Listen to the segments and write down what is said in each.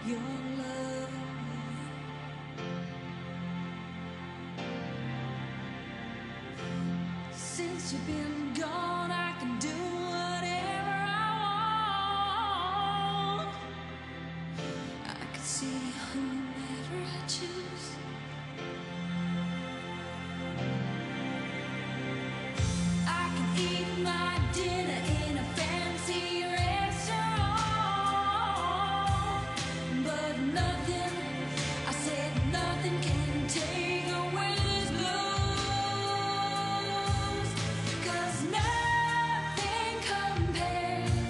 your love. Since you've been gone, I can do whatever I want. I can see whomever I choose. I can eat my dinner in a fancy restaurant, but nothing, I said nothing can take away this blues, 'cause nothing compares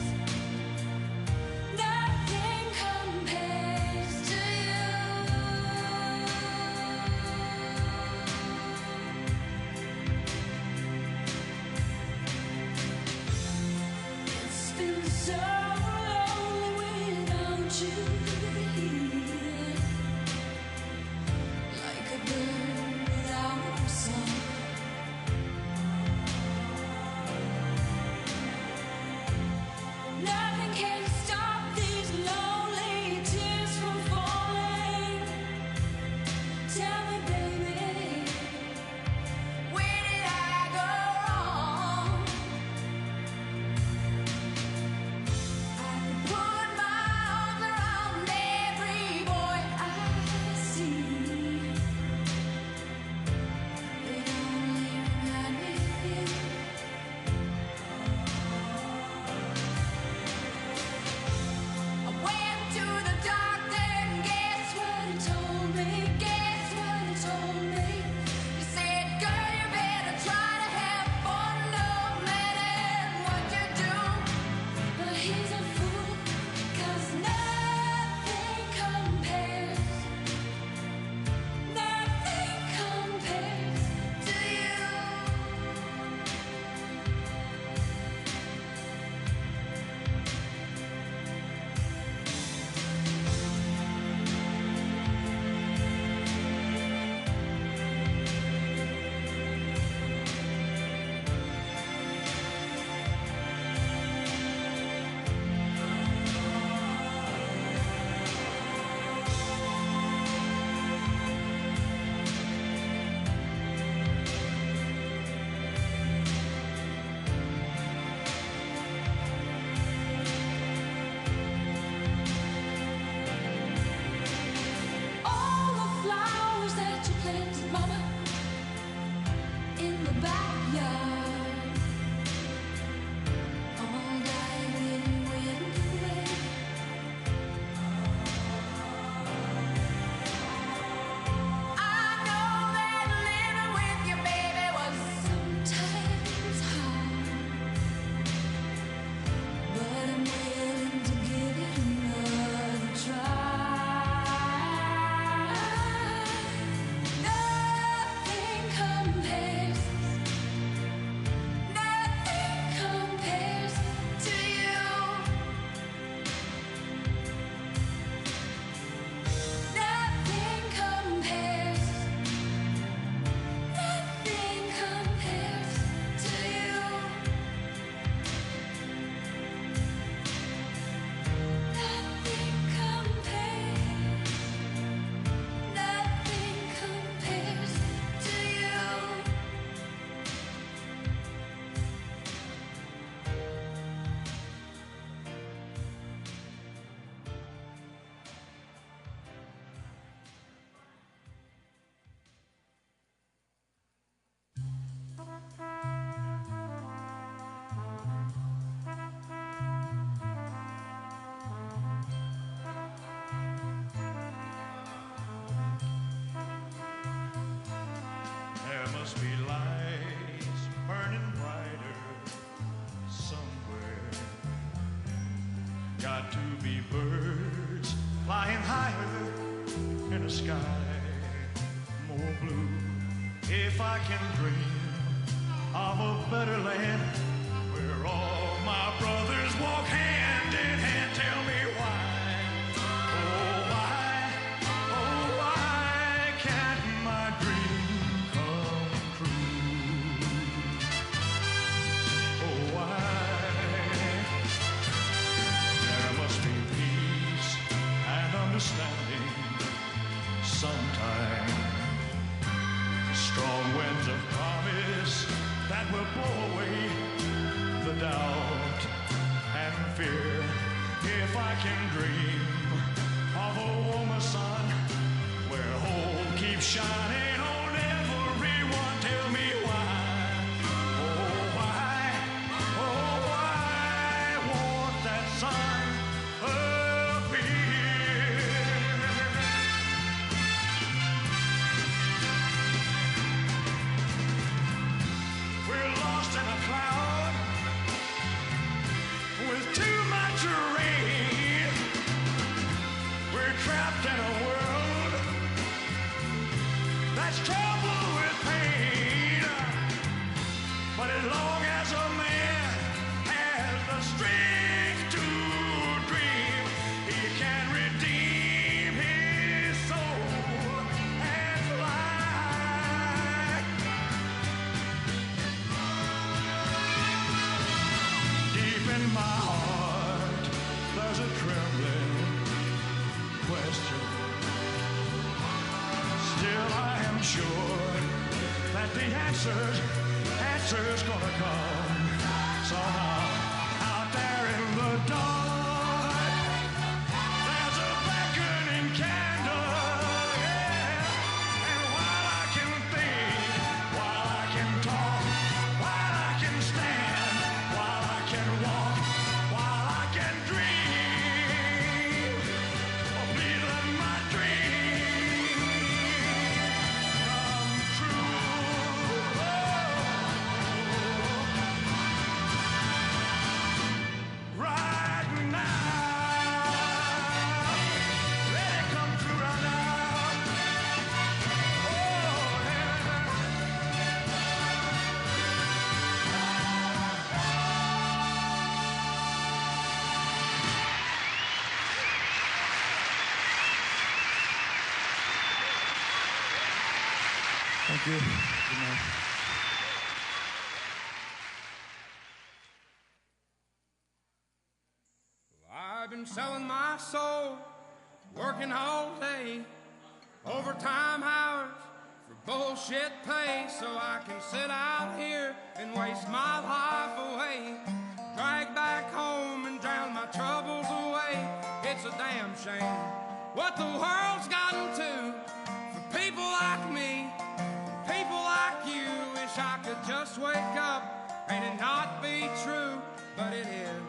to you. It's been so lonely without you here, like a bird without a song. Nothing can stop these lonely tears from falling. Tell me, baby, where did I go wrong? I could put my arms around every boy I see. They only remind me of you. I went to the doctor and guess what he told me? Guess what he told me? He said, girl, you better try to have fun no matter what you do. But he's a fool, 'cause nothing compares to you. All the flowers that you planted, mama, in the backyard, all died when you went away. I know that living with you, baby, was sometimes hard, but I'm willing to give it another try. Nothing compares to you. Nothing compares to you. Nothing compares to you. There must be lights burning brighter somewhere. Got to be birds flying higher in a sky more blue. If I can dream of a better land where all my brothers walk hand in hand, tell me why. Oh, why can't my dream come true? Oh, why? There must be peace and understanding will blow away the doubt and fear. If I can dream of a warmer sun where hope keeps shining on everyone, tell me why, oh why, oh why won't that sun appear? We're lost in a cloud with too much rain. We're trapped in a world that's troubled with pain. But as long as a man has the strength to dream, he can redeem his soul and fly. Deep in my heart, there's a trembling question. Still, I am sure that the answer's gonna come somehow. Out there in the dark, there's a beckoning candle, yeah. And while I can think, while I can talk, while I can stand, while I can walk, while I can dream, oh, please let my dream come true. Right now, let it come true right now. Oh, yeah. Thank you. Good night. I've been selling my soul, working all day, overtime hours for bullshit pay, so I can sit out here and waste my life away, drag back home and drown my troubles away. It's a damn shame what the world's gotten to for people like me, people like you. Wish I could just wake up and it not be true, but it is.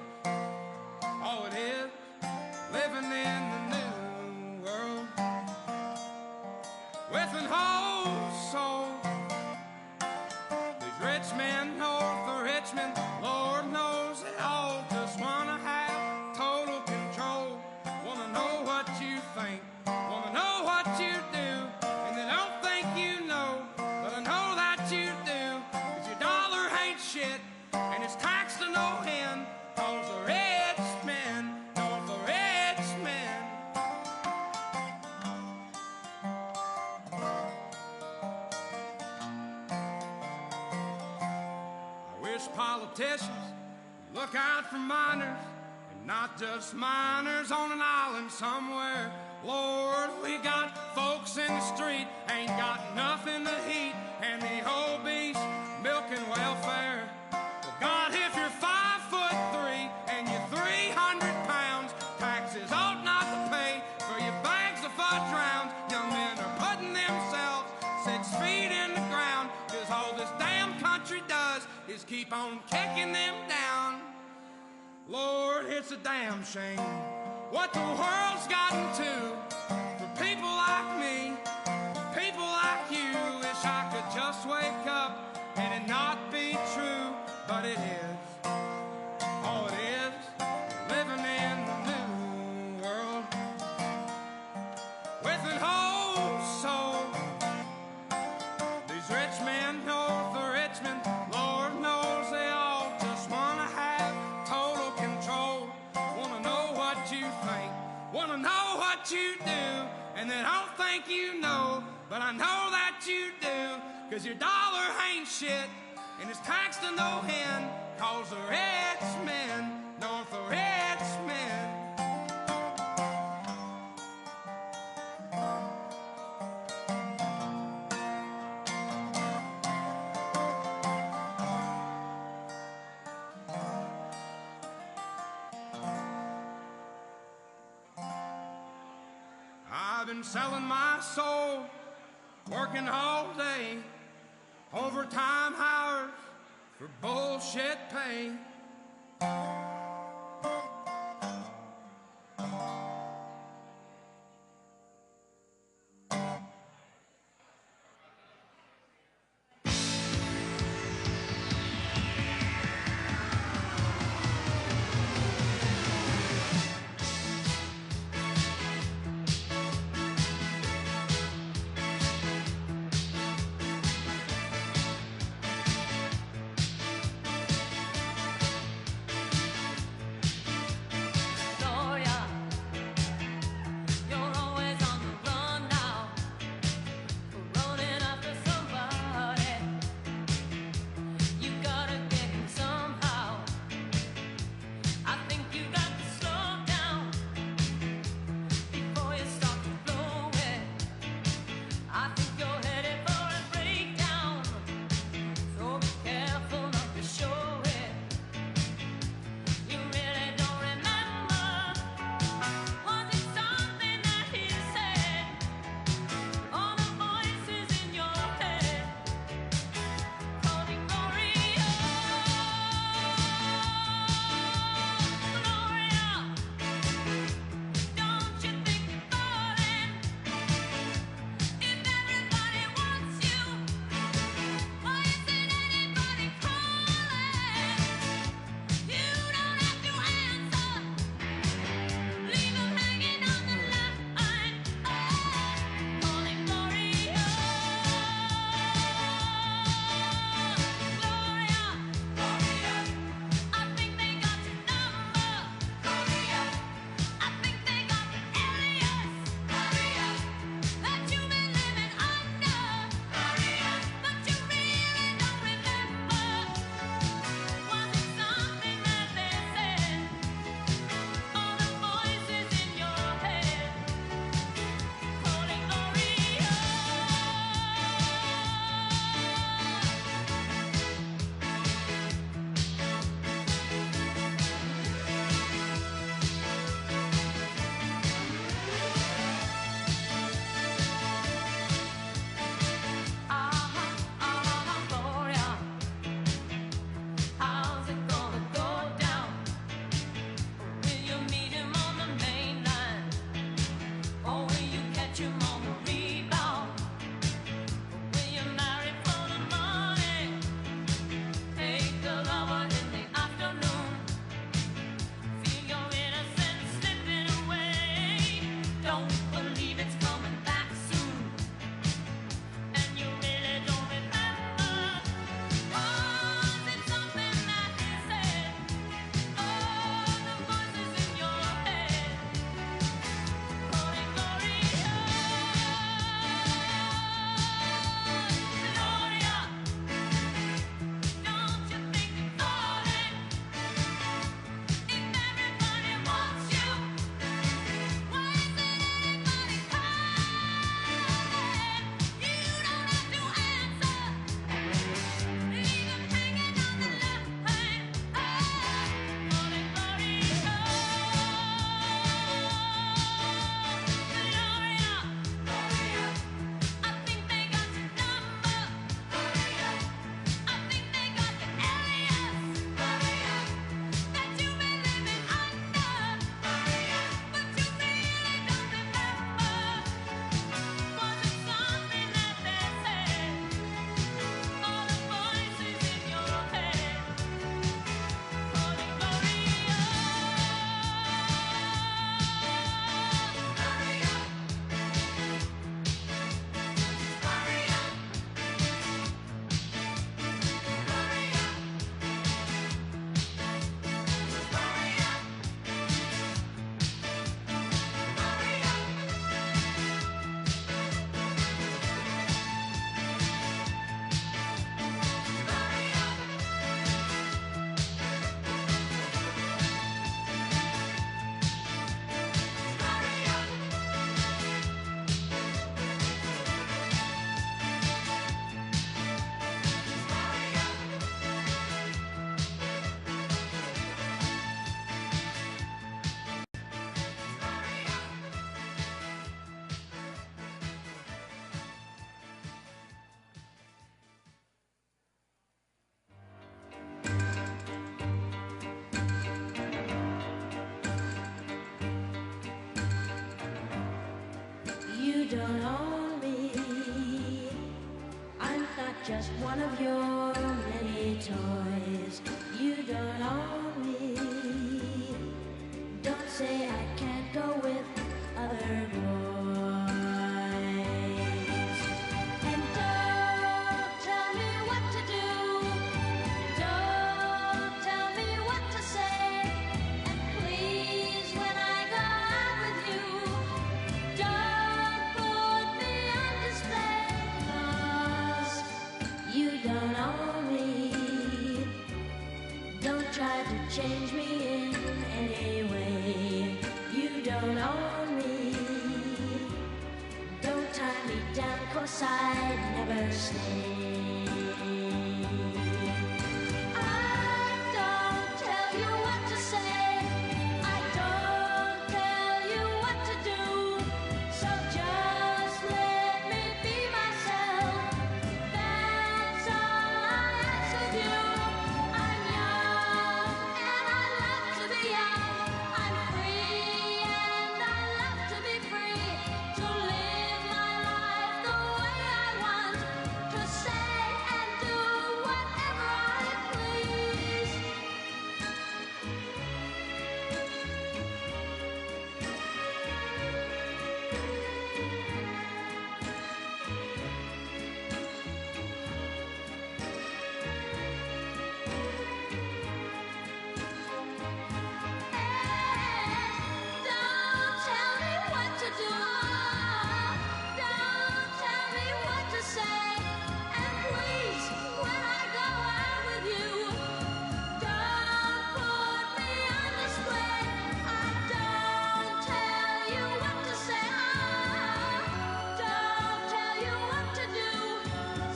Oh, it is living in the new world with an whole soul. These rich men north of Richmond, Lord knows they all just wanna have total control. Wanna know what you think, wanna know what you do, and they don't think you know, but I know that you do. 'Cause your dollar ain't shit, and it's taxed to no end. 'Cause the rich men, north of Richmond. I wish politicians look out for miners, and not just miners on an island somewhere. Lord, we got folks in the street, ain't got nothing to eat, and the obese milking welfare. Well, God, if you're 5'3" and you're 300 pounds, taxes ought not to pay for your bags of fudge rounds. Young men are putting themselves 6 feet in the ground, 'cause all this damn country does is keep on kicking them down. Lord, it's a damn shame what the world's gotten to for people like me, people like you. Wish I could just wake up and it not be true, but it is. Oh, it is living in the new world with an whole soul. These rich men north of Richmond, Lord knows they all just wanna have total control. Wanna know what you think, wanna know what you do, and they don't think you know, but I know that you do. 'Cause your dollar ain't shit, and it's taxed to no end. 'Cause the rich men, north of Richmond. I've been selling my soul, working all day, overtime hours for bullshit pay. You don't own me. I'm not just one of your many toys. You don't own me. Don't say I can't go with other boys. And don't tell me what to do. Don't tell me what to say. And please, when I go out with you, don't put me on display. 'Cause you don't own me. Don't try to change me in any way. You don't own me. Don't tie me down, 'cause I'd never stay. I don't tell you what to say. I don't tell you what to do. So just let me be myself. That's all I ask of you. I'm young and I love to be young. I'm free and I love to be free. To live my life the way I want. To say and do whatever I please. Don't tell me what to do. Don't tell me what to say. And please, when I go out with you, don't put me on display. I don't tell you what to say. Don't tell you what to do.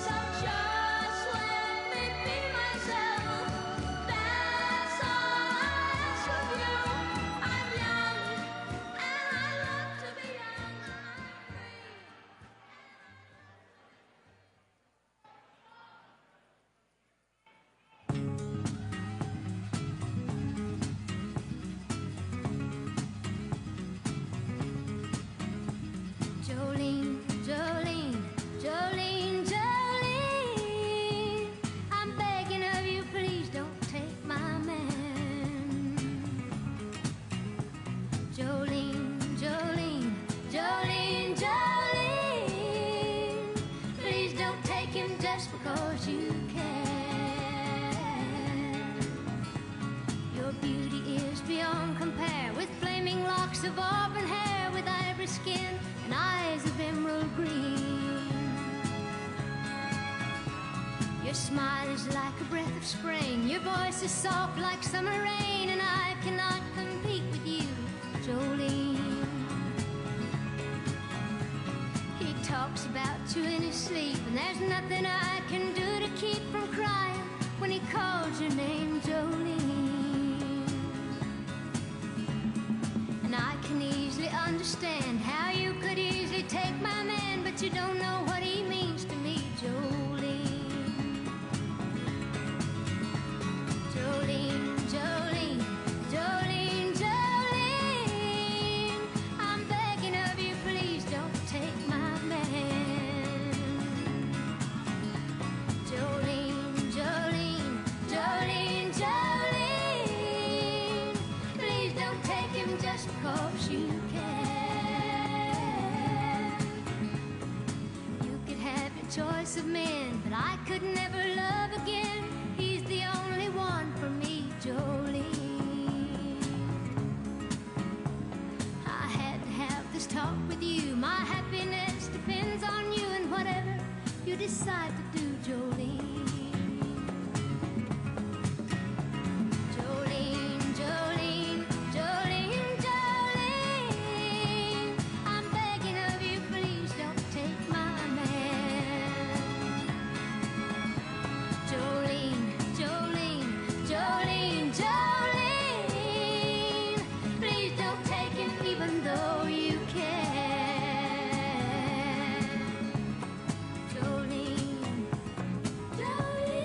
So just let me be myself. That's all I ask of you. I'm young and I love to be young. I'm free. Jolene, Jolene, Jolene, Jolene, I'm begging of you, please don't take my man. Jolene, Jolene, Jolene, Jolene, please don't take him just because you can. Your beauty is beyond compare, with flaming locks of auburn hair, with ivory skin and eyes of emerald green. Your smile is like a breath of spring, your voice is soft like summer rain, and I cannot compete with you, Jolene. He talks about you in his sleep, and there's nothing I can do to keep from crying when he calls your name, Jolene. And I can easily understand how you could easily take my man, but you don't know what he means to me, Jolene. Jolene, Jolene, Jolene, Jolene, I'm begging of you, please don't take my man. Jolene, Jolene, Jolene, Jolene, please don't take him just because you can. You could have your choice of men, but I could never love again. He's the only one for me, Jolene. I had to have this talk with you. My happiness depends on you, and whatever you decide to do, Jolene. Jolene, Jolene, Jolene, Jolene, I'm begging of you, please don't take my man. Jolene, Jolene, Jolene, Jolene, please don't take him even though you can. Jolene, Jolene.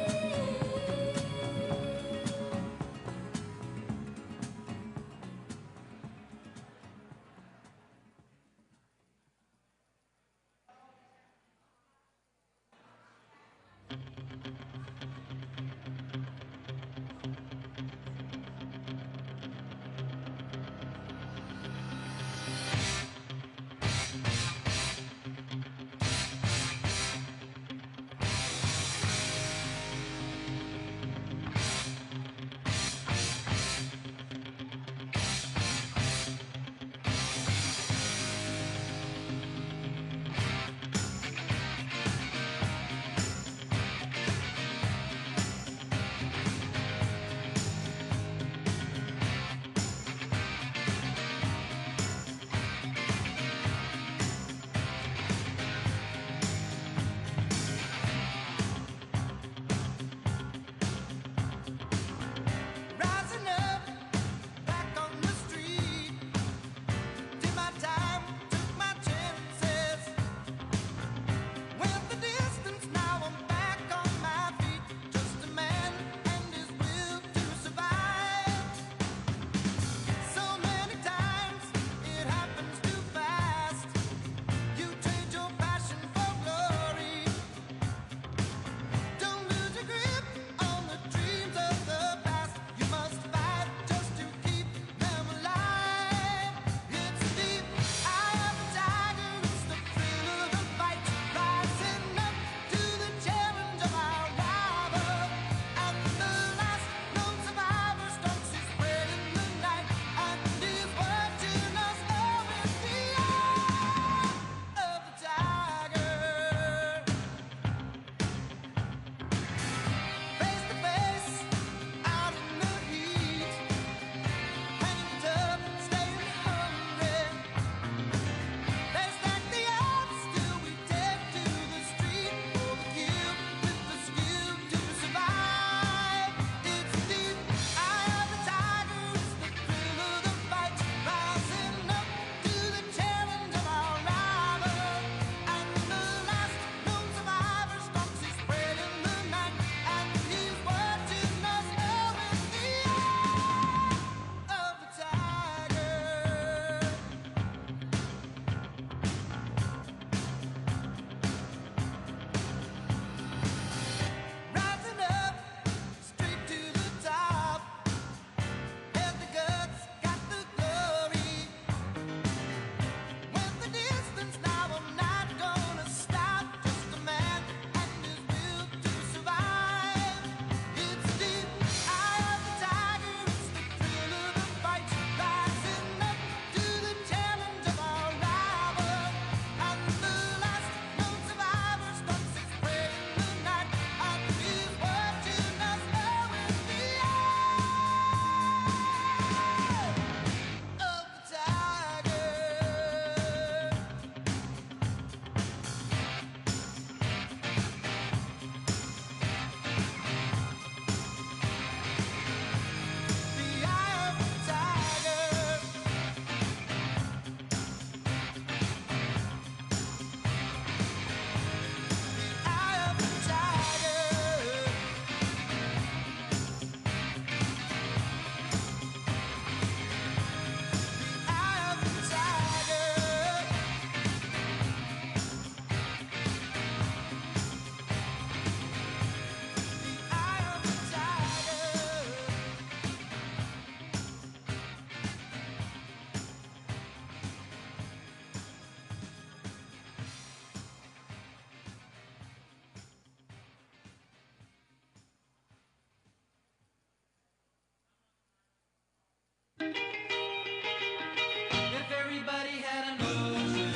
If everybody had an ocean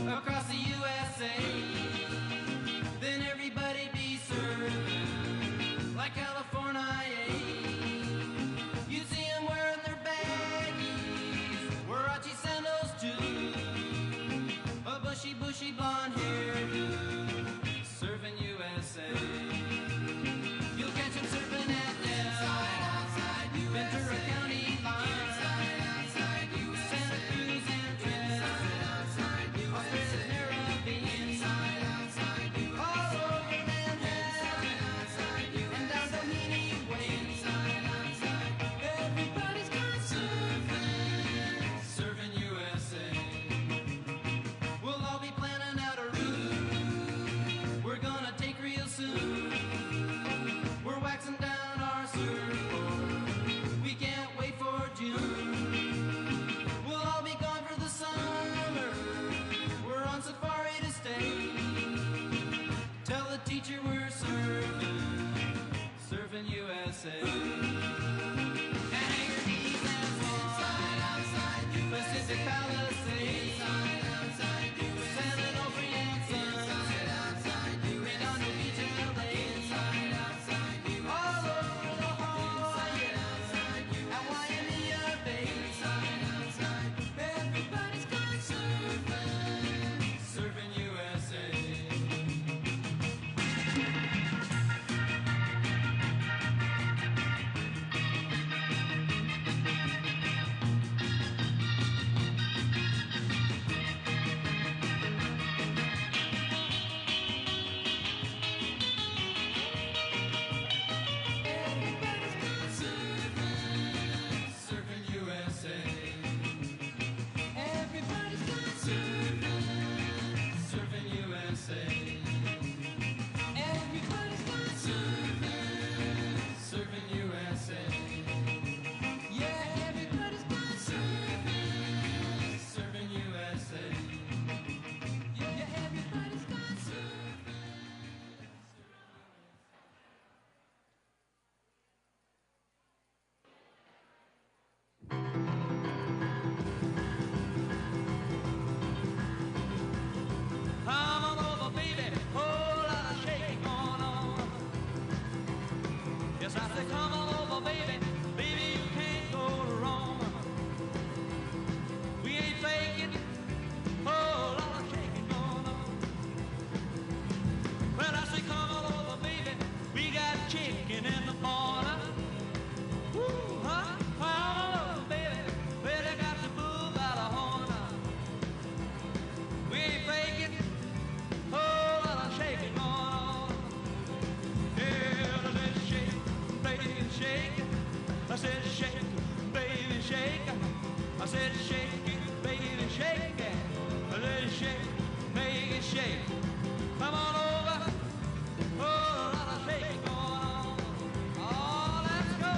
across the USA, then everybody'd be served like California. You'd see them wearing their baggies, Warachi sandals too, a bushy blonde hairdo, serving USA. You'll catch them serving at Ventura County line, Santa Cruz and Trinidad, Australia, Caribbean, all over Manhattan, and down Doheny Way. Everybody's gone serving USA. We'll all be planning out a route we're gonna take real soon. We're waxing down our surfboard, we can't wait for June. We'll all be gone for the summer, we're on safari to stay. Tell the teacher we're serving USA. And Haggerty's and Swan, Pacific Palisades, San Onofre and Sun, Redondo Beach, LA, all over La Jolla and Waimea Bay. Everybody's gone serving USA. Everybody's gone serving USA. Everybody's gone serving USA. Everybody's gone serving USA. Yeah, everybody's gone serving USA. Yeah, everybody's gone Come on over, baby, whole lot of shaking going on. Yes, I say come on over, baby, baby, you can't go wrong. We ain't faking, whole lot of shaking going on. Well, I say come on over, baby, we got chicken in the corner. Woo, huh? Come on over, baby, well, they got to move out of horner. We ain't faking, whole lot of shaking going on. Yeah, I said shake, baby, shake. I said shake, baby, shake. I said shake it, baby, shake it. I said shake, make it shake. Come on over, whole lot of shaking going on. Oh, let's go.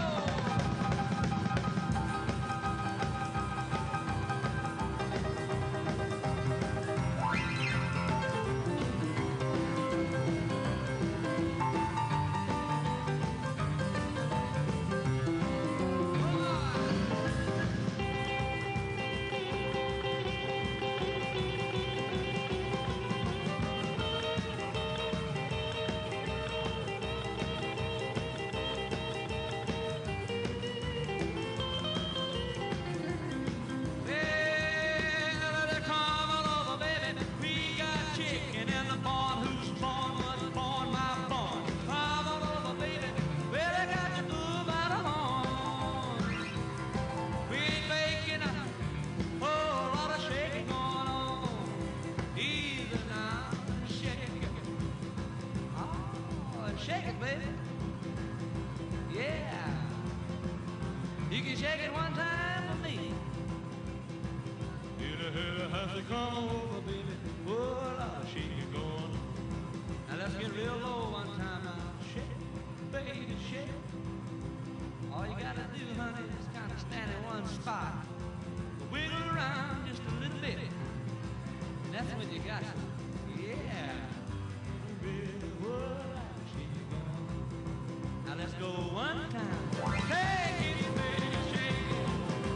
Shake it, baby. Yeah. You can shake it one time for me. Has to come over, baby. Oh, Lord, shake it going. Now let's get real low one time now. Shake, baby, shake. All you gotta do, honey, is kind of stand in one spot. Wiggle around just a little bit. That's what you got. Yeah. Now let's go one time. Shake it, baby, shake it.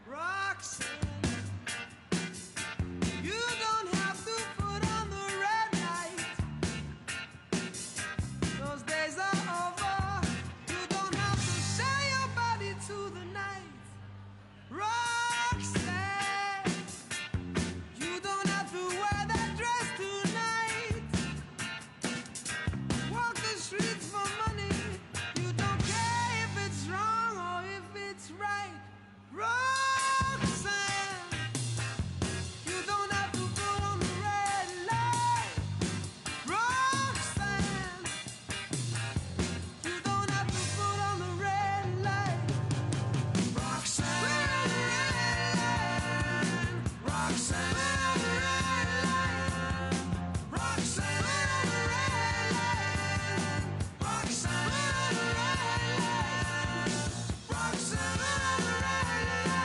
Roxanne, you don't have to put on the red light. Those days are over. You don't have to sell your body to the night. Roxanne, you don't have to wear that dress tonight. Walk the streets for money. You don't care if it's wrong or if it's right. Roxanne, you don't have to put on the red light. Roxanne, you don't have to put on the red light. Roxanne, Roxanne, Roxanne, Roxanne,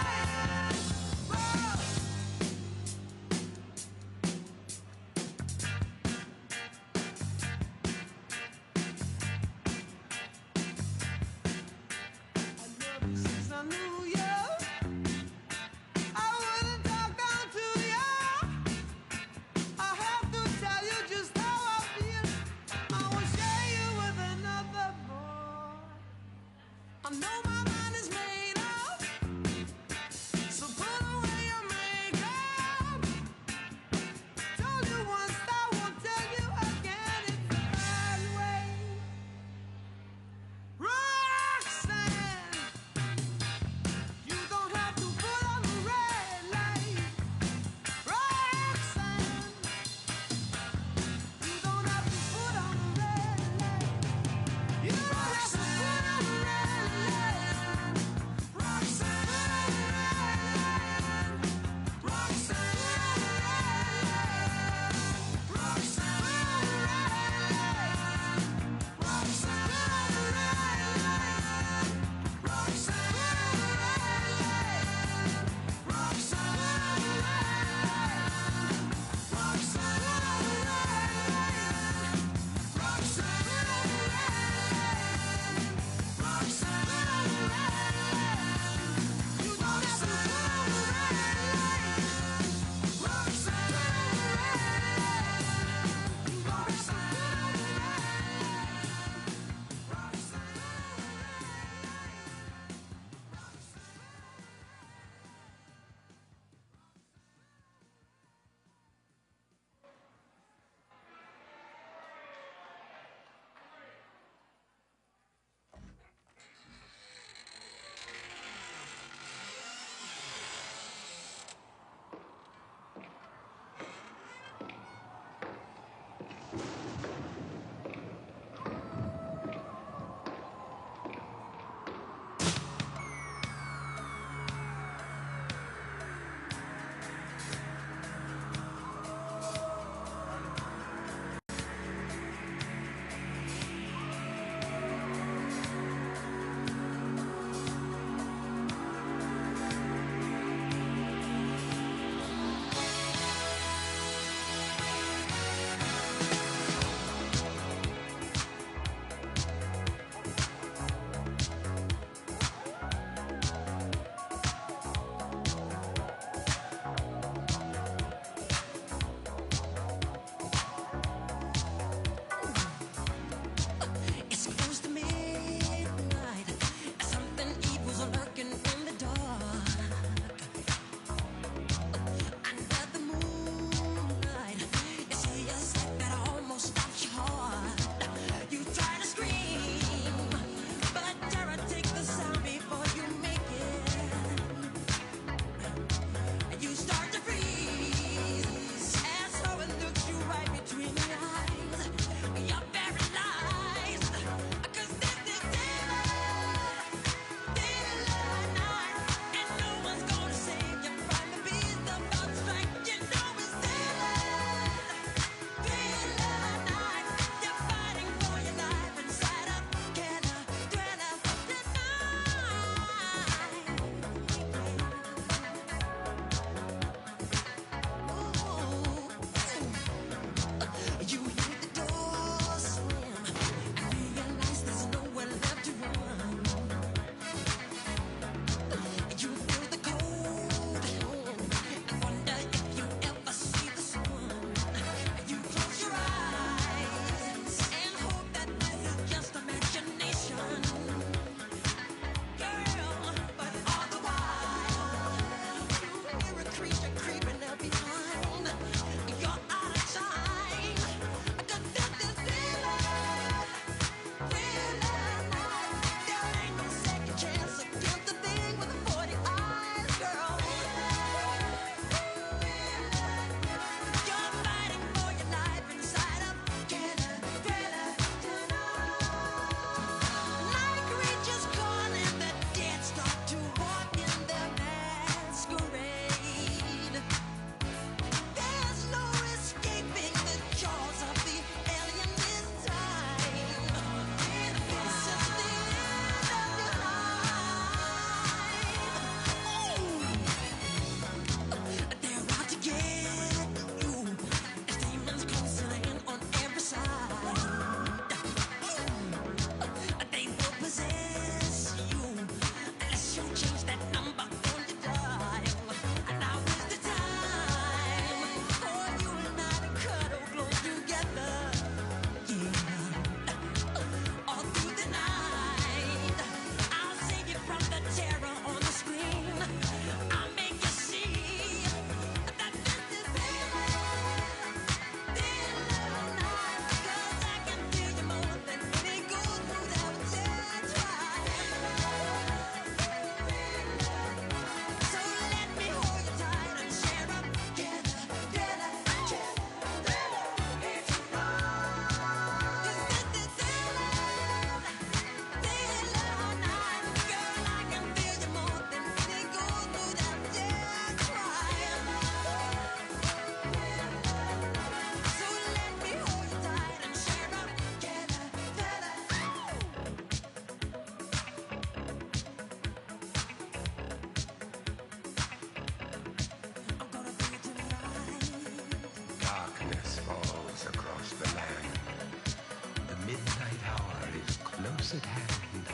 close at hand,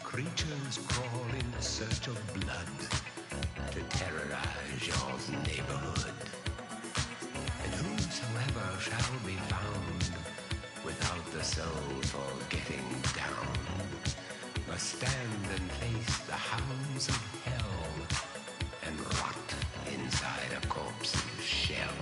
creatures crawl in search of blood to terrorize your neighborhood. And whosoever shall be found without the soul for getting down must stand and face the hounds of hell and rot inside a corpse's shell.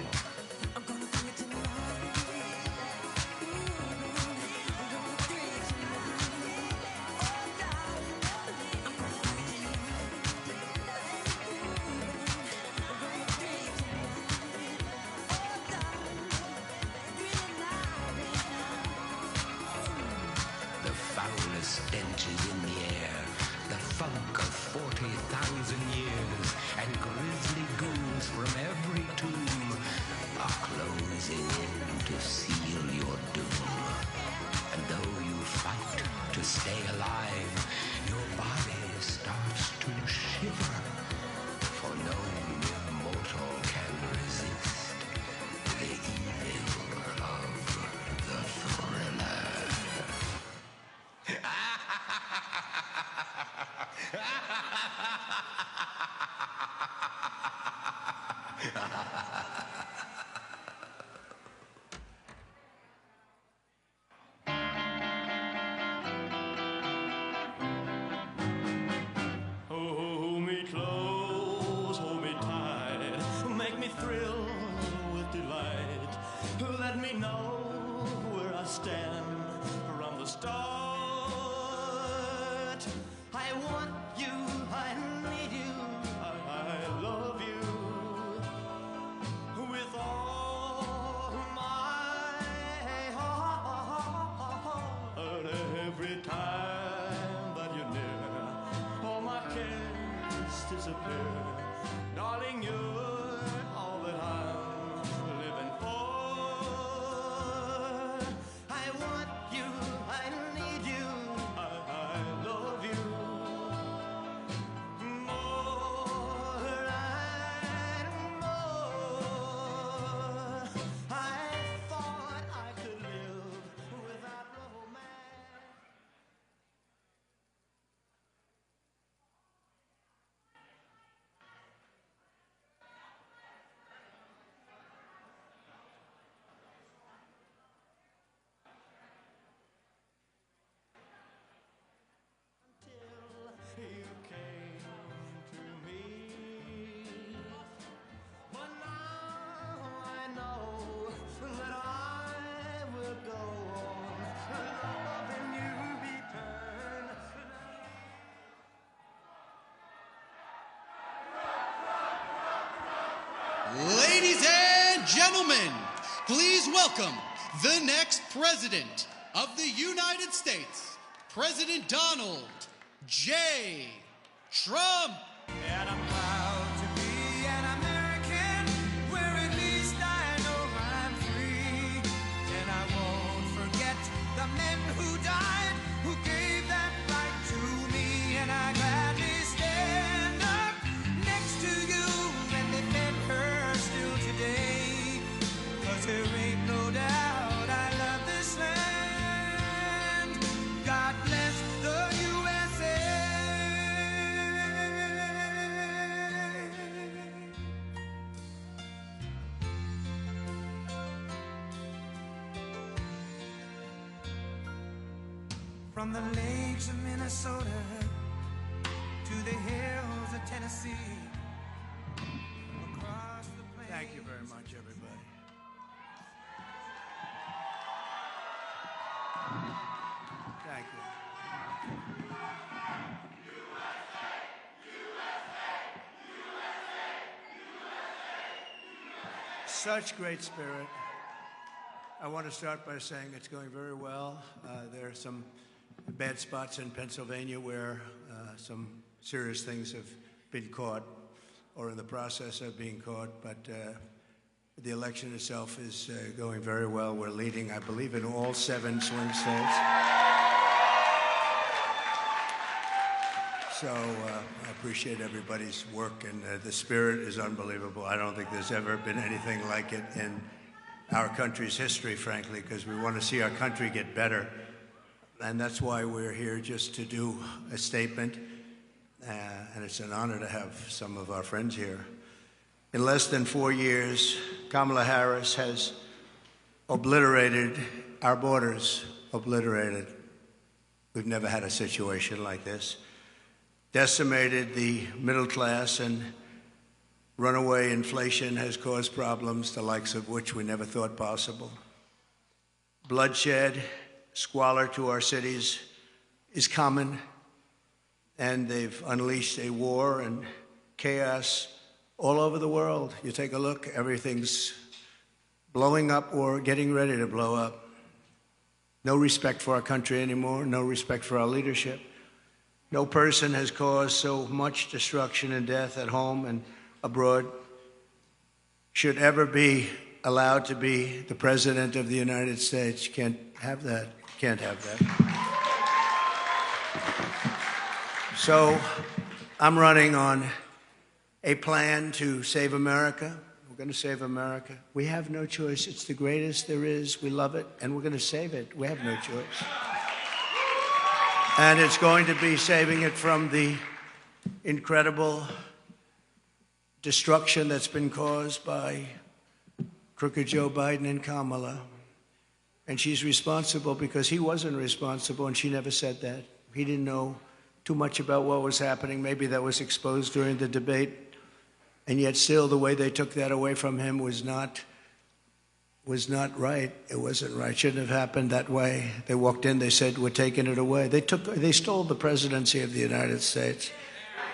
Stench is in the air, the funk of 40,000 years, and grisly goons from every tomb are closing in to seal your doom. And though you fight to stay alive, your body starts to shiver, for no mere mortal can resist the evil of the thriller. Hold me close, hold me tight, make me thrill with delight. Let me know where I stand from the start. I want you, I need you, I love you with all my heart. Every time that you're near, all my cares disappear. Darling, you're all that I'm living for. I want you, I need you, I love you more and more. I thought I could live without romance. Until you came to me, but now I know that I will go on loving you eternally. Ladies and gentlemen, please welcome the next president of the United States, President Donald J. Trump. And I'm proud to be an American, where at least I know I'm free. And I won't forget the men who died, who gave that right to me. And I gladly stand up next to you and defend her still today. 'Cause there ain't no doubt I love this land. God bless the USA. From the lakes of Minnesota to the hills of Tennessee, across the plains. Thank you very much, everybody. Thank you. Such great spirit. I want to start by saying it's going very well. There are some bad spots in Pennsylvania where some serious things have been caught or in the process of being caught, but the election itself is going very well. We're leading, I believe, in all 7 swing states. So I appreciate everybody's work, and the spirit is unbelievable. I don't think there's ever been anything like it in our country's history, frankly, because we want to see our country get better. And that's why we're here, just to do a statement. And it's an honor to have some of our friends here. In less than 4 years, Kamala Harris has obliterated our borders, obliterated. We've never had a situation like this. Decimated the middle class, and runaway inflation has caused problems, the likes of which we never thought possible. Bloodshed, squalor to our cities is common, and they've unleashed a war and chaos all over the world. You take a look, everything's blowing up or getting ready to blow up. No respect for our country anymore, no respect for our leadership. No person has caused so much destruction and death at home and abroad should ever be allowed to be the President of the United States. You can't have that. Can't have that. So I'm running on a plan to save America. We're going to save America. We have no choice. It's the greatest there is. We love it, and we're going to save it. We have no choice. And it's going to be saving it from the incredible destruction that's been caused by crooked Joe Biden and Kamala. And she's responsible because he wasn't responsible, and she never said that. He didn't know too much about what was happening. Maybe that was exposed during the debate. And yet still, the way they took that away from him was not right. It wasn't right. It shouldn't have happened that way. They walked in, they said, we're taking it away. They stole the presidency of the United States.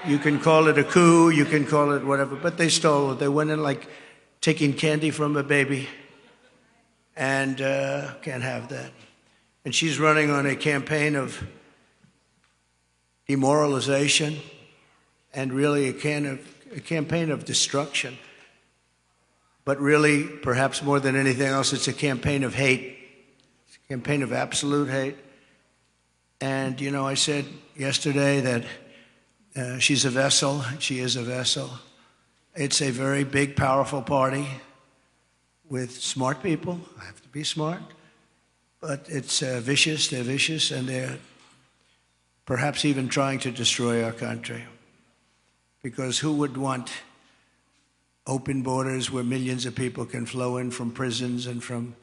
You can call it a coup, you can call it whatever, but they stole it. They went in like taking candy from a baby, and can't have that. And she's running on a campaign of demoralization and really a campaign of destruction. But really, perhaps more than anything else, it's a campaign of hate. It's a campaign of absolute hate. And, you know, I said yesterday that she's a vessel. She is a vessel. It's a very big, powerful party with smart people. I have to be smart. But it's vicious. They're vicious, and they're perhaps even trying to destroy our country. Because who would want open borders where millions of people can flow in from prisons and from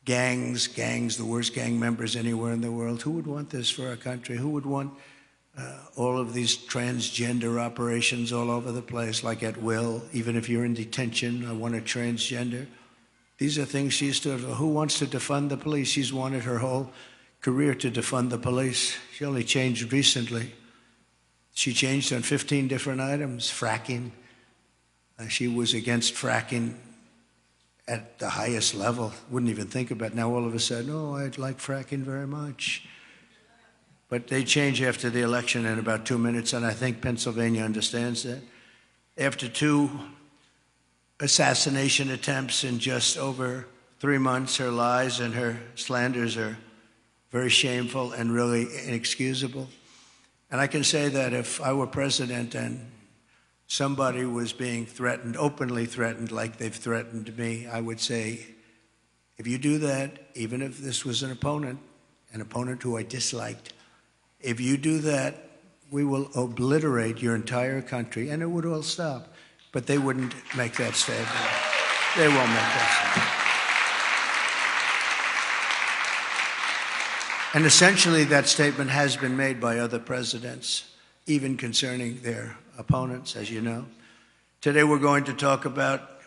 gangs, the worst gang members anywhere in the world? Who would want this for our country? Who would want all of these transgender operations all over the place, like at will? Even if you're in detention, I want a transgender. These are things she stood for. Who wants to defund the police? She's wanted her whole career to defund the police. She only changed recently. She changed on 15 different items. Fracking. She was against fracking at the highest level. Wouldn't even think about it. Now all of a sudden, oh, I'd like fracking very much. But they change after the election in about 2 minutes, and I think Pennsylvania understands that. After 2 assassination attempts in just over 3 months, her lies and her slanders are very shameful and really inexcusable. And I can say that if I were president and somebody was being threatened, openly threatened like they've threatened me, I would say, if you do that, even if this was an opponent who I disliked, if you do that, we will obliterate your entire country, and it would all stop. But they wouldn't make that statement. They won't make that statement. And essentially, that statement has been made by other presidents, even concerning their opponents, as you know. Today, we're going to talk about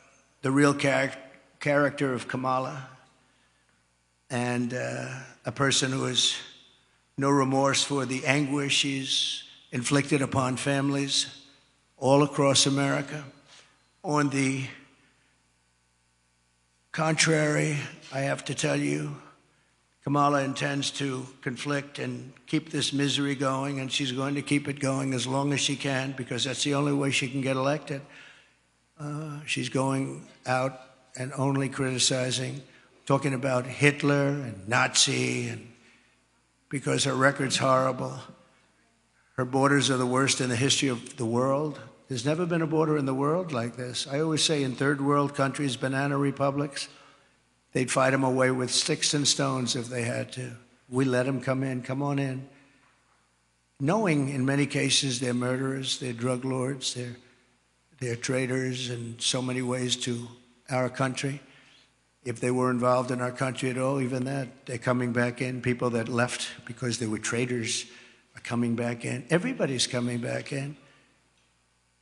the real character of Kamala, and a person who has no remorse for the anguish she's inflicted upon families all across America. On the contrary, I have to tell you, Kamala intends to conflict and keep this misery going, and she's going to keep it going as long as she can, because that's the only way she can get elected. She's going out and only criticizing, talking about Hitler and Nazi, and because her record's horrible. Her borders are the worst in the history of the world. There's never been a border in the world like this. I always say in third world countries, banana republics, they'd fight them away with sticks and stones if they had to. We let them come in, come on in. Knowing in many cases they're murderers, they're drug lords, they're traitors in so many ways to our country. If they were involved in our country at all, even that, they're coming back in. People that left because they were traitors are coming back in. Everybody's coming back in.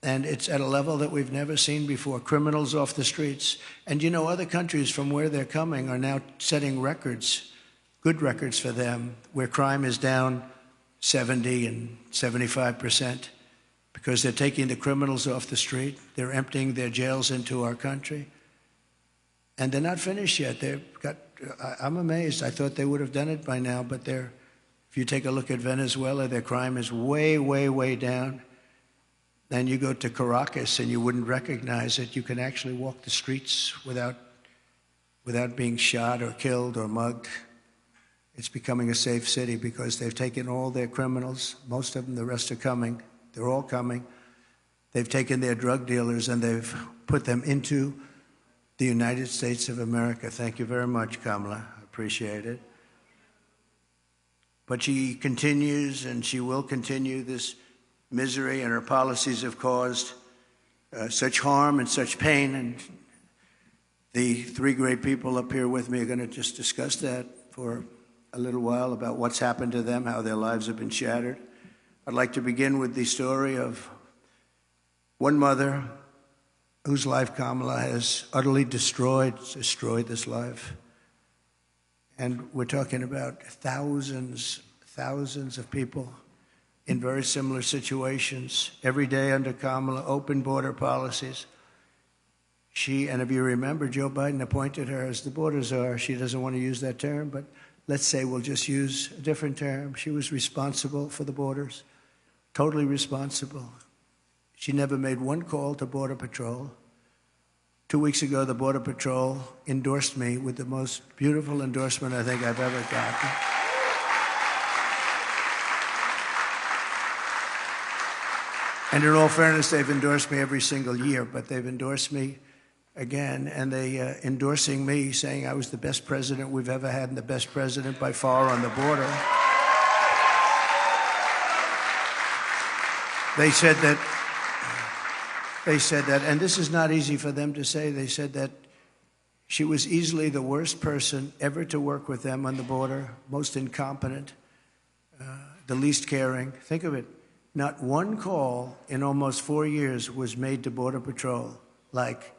And it's at a level that we've never seen before. Criminals off the streets. And you know, other countries from where they're coming are now setting records, good records for them, where crime is down 70 and 75% because they're taking the criminals off the street. They're emptying their jails into our country. And they're not finished yet. I'm amazed. I thought they would have done it by now, but if you take a look at Venezuela, their crime is way, way, way down. Then you go to Caracas and you wouldn't recognize it. You can actually walk the streets without being shot or killed or mugged. It's becoming a safe city because they've taken all their criminals, most of them, the rest are coming. They're all coming. They've taken their drug dealers and they've put them into the United States of America. Thank you very much, Kamala. I appreciate it. But she continues, and she will continue this misery, and her policies have caused such harm and such pain. And the three great people up here with me are going to just discuss that for a little while about what's happened to them, how their lives have been shattered. I'd like to begin with the story of one mother whose life Kamala has utterly destroyed this life. And we're talking about thousands of people in very similar situations. Every day under Kamala, open border policies. And if you remember, Joe Biden appointed her as the border czar. She doesn't want to use that term, but let's say we'll just use a different term. She was responsible for the borders, totally responsible. She never made one call to Border Patrol. 2 weeks ago, the Border Patrol endorsed me with the most beautiful endorsement I think I've ever gotten. And in all fairness, they've endorsed me every single year, but they've endorsed me again, and they endorsing me, saying I was the best president we've ever had and the best president by far on the border. They said that, and this is not easy for them to say, they said that she was easily the worst person ever to work with them on the border, most incompetent, the least caring. Think of it. Not one call in almost 4 years was made to Border Patrol, like,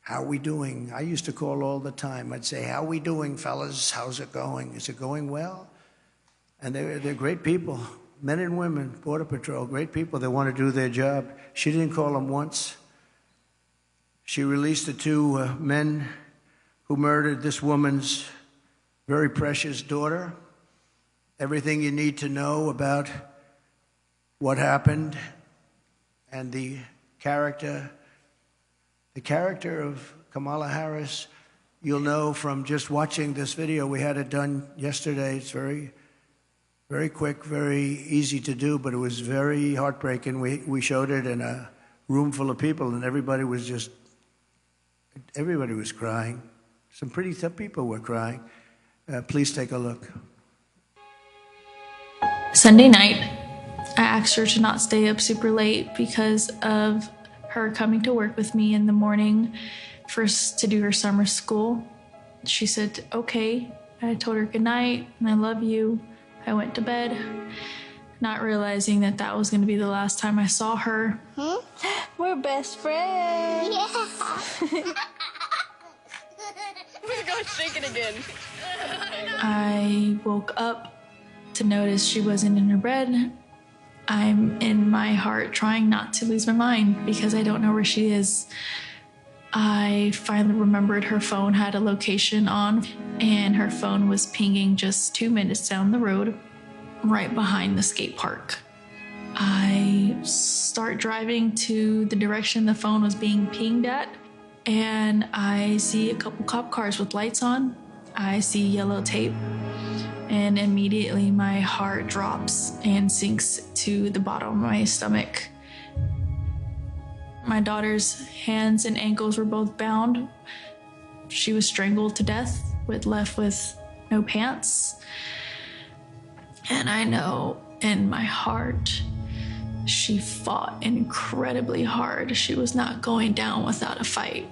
how are we doing? I used to call all the time. I'd say, how are we doing, fellas? How's it going? Is it going well? And they're great people. Men and women, Border Patrol, great people. They want to do their job. She didn't call them once. She released the two men who murdered this woman's very precious daughter. Everything you need to know about what happened and the character of Kamala Harris, you'll know from just watching this video. We had it done yesterday. It's very, very quick, very easy to do, but it was very heartbreaking. We showed it in a room full of people, and everybody was crying. Some pretty tough people were crying. Please take a look. Sunday night, I asked her to not stay up super late because of her coming to work with me in the morning first to do her summer school. She said, okay. I told her good night and I love you. I went to bed, not realizing that that was going to be the last time I saw her. We're best friends. Yeah. We're going to shake it again. I woke up to notice she wasn't in her bed. I'm in my heart trying not to lose my mind because I don't know where she is. I finally remembered her phone had a location on, and her phone was pinging just 2 minutes down the road, right behind the skate park. I start driving to the direction the phone was being pinged at, and I see a couple cop cars with lights on. I see yellow tape, and immediately my heart drops and sinks to the bottom of my stomach. My daughter's hands and ankles were both bound. She was strangled to death, left with no pants. And I know in my heart, she fought incredibly hard. She was not going down without a fight.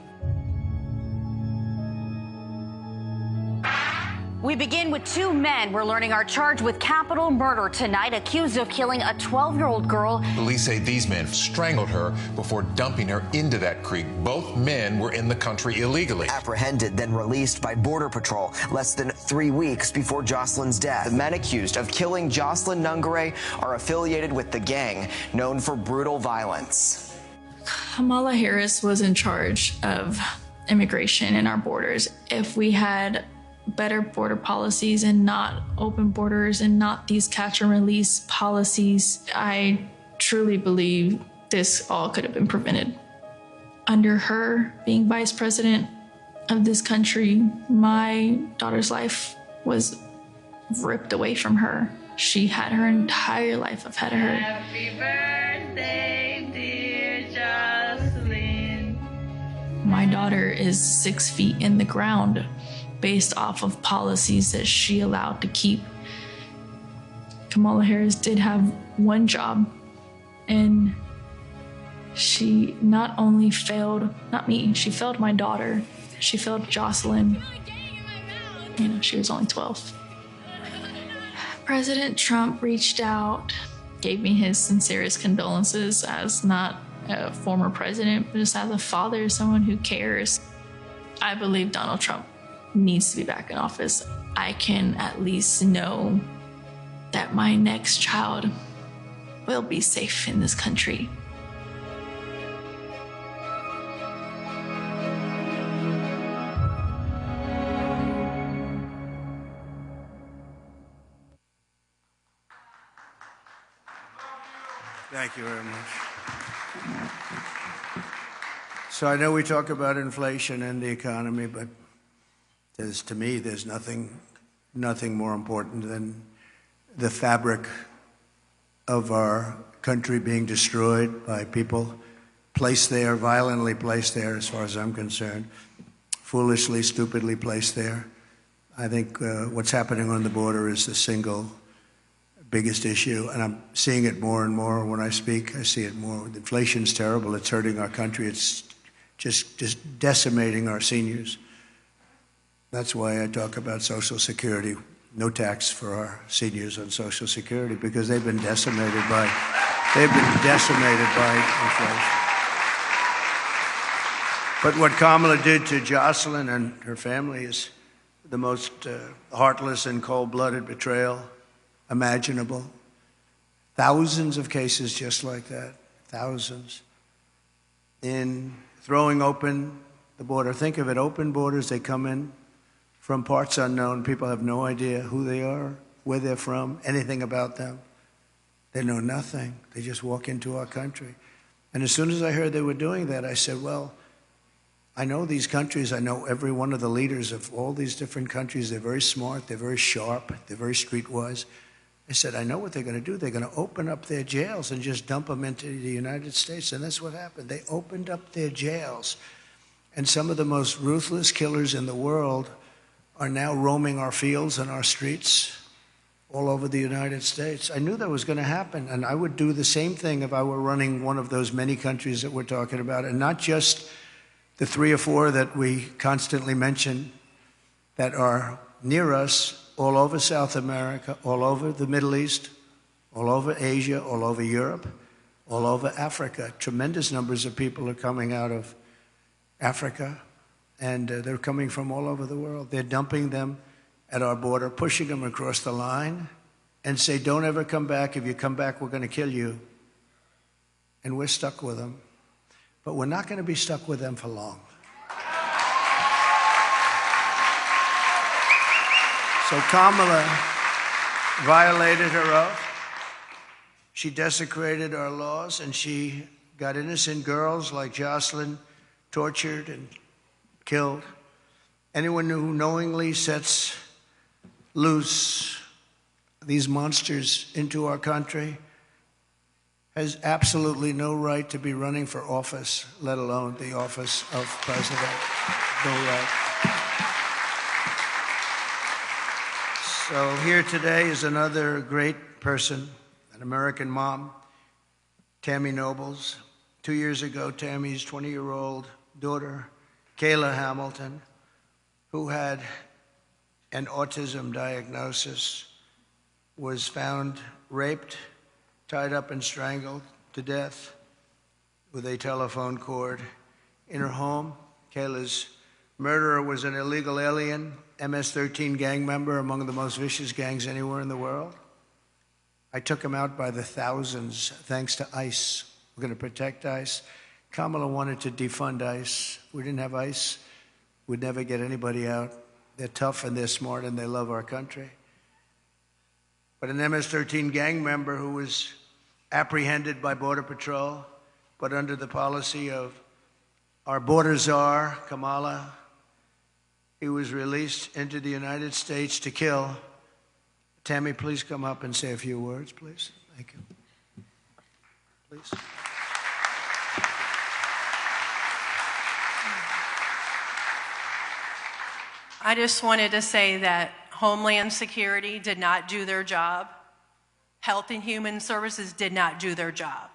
We begin with two men we're learning are charged with capital murder tonight, accused of killing a 12-year-old girl. Police say these men strangled her before dumping her into that creek. Both men were in the country illegally. Apprehended, then released by Border Patrol less than 3 weeks before Jocelyn's death. The men accused of killing Jocelyn Nungare are affiliated with the gang known for brutal violence. Kamala Harris was in charge of immigration in our borders. If we had better border policies and not open borders and not these catch and release policies, I truly believe this all could have been prevented. Under her being vice president of this country, my daughter's life was ripped away from her. She had her entire life ahead of her. Happy birthday, dear Jocelyn. My daughter is 6 feet in the ground based off of policies that she allowed to keep. Kamala Harris did have one job, and she not only failed, not me, she failed my daughter. She failed Jocelyn. You know, she was only 12. President Trump reached out, gave me his sincerest condolences as not a former president, but just as a father, someone who cares. I believe Donald Trump needs to be back in office. I can at least know that my next child will be safe in this country. Thank you very much. So I know we talk about inflation and the economy, but to me, there's nothing more important than the fabric of our country being destroyed by people placed there, violently placed there, as far as I'm concerned, foolishly, stupidly placed there. I think what's happening on the border is the single biggest issue, and I'm seeing it more and more when I speak. I see it more. Inflation's terrible. It's hurting our country. It's just decimating our seniors. That's why I talk about Social Security, no tax for our seniors on Social Security, because they've been decimated by inflation. But what Kamala did to Jocelyn and her family is the most heartless and cold-blooded betrayal imaginable. Thousands of cases just like that, thousands. In throwing open the border, think of it, open borders, they come in from parts unknown. People have no idea who they are, where they're from, anything about them. They know nothing. They just walk into our country. And as soon as I heard they were doing that, I said, well, I know these countries. I know every one of the leaders of all these different countries. They're very smart. They're very sharp. They're very streetwise. I said, I know what they're going to do. They're going to open up their jails and just dump them into the United States. And that's what happened. They opened up their jails. And some of the most ruthless killers in the world are now roaming our fields and our streets all over the United States. I knew that was going to happen, and I would do the same thing if I were running one of those many countries that we're talking about, and not just the 3 or 4 that we constantly mention that are near us, all over South America, all over the Middle East, all over Asia, all over Europe, all over Africa. Tremendous numbers of people are coming out of Africa. And they're coming from all over the world. They're dumping them at our border, pushing them across the line, and say, don't ever come back. If you come back, we're going to kill you. And we're stuck with them. But we're not going to be stuck with them for long. So Kamala violated her oath. She desecrated our laws, and she got innocent girls like Jocelyn tortured and killed. Anyone who knowingly sets loose these monsters into our country has absolutely no right to be running for office, let alone the office of president. No right. So here today is another great person, an American mom, Tammy Nobles. 2 years ago, Tammy's 20-year-old daughter, Kayla Hamilton, who had an autism diagnosis, was found raped, tied up and strangled to death with a telephone cord in her home. Kayla's murderer was an illegal alien, MS-13 gang member, among the most vicious gangs anywhere in the world. I took him out by the thousands, thanks to ICE. We're going to protect ICE. Kamala wanted to defund ICE. We didn't have ICE, we'd never get anybody out. They're tough and they're smart and they love our country. But an MS-13 gang member who was apprehended by Border Patrol, but under the policy of our border czar, Kamala, he was released into the United States to kill. Tammy, please come up and say a few words, please. Thank you. Please. I just wanted to say that Homeland Security did not do their job. Health and Human Services did not do their job.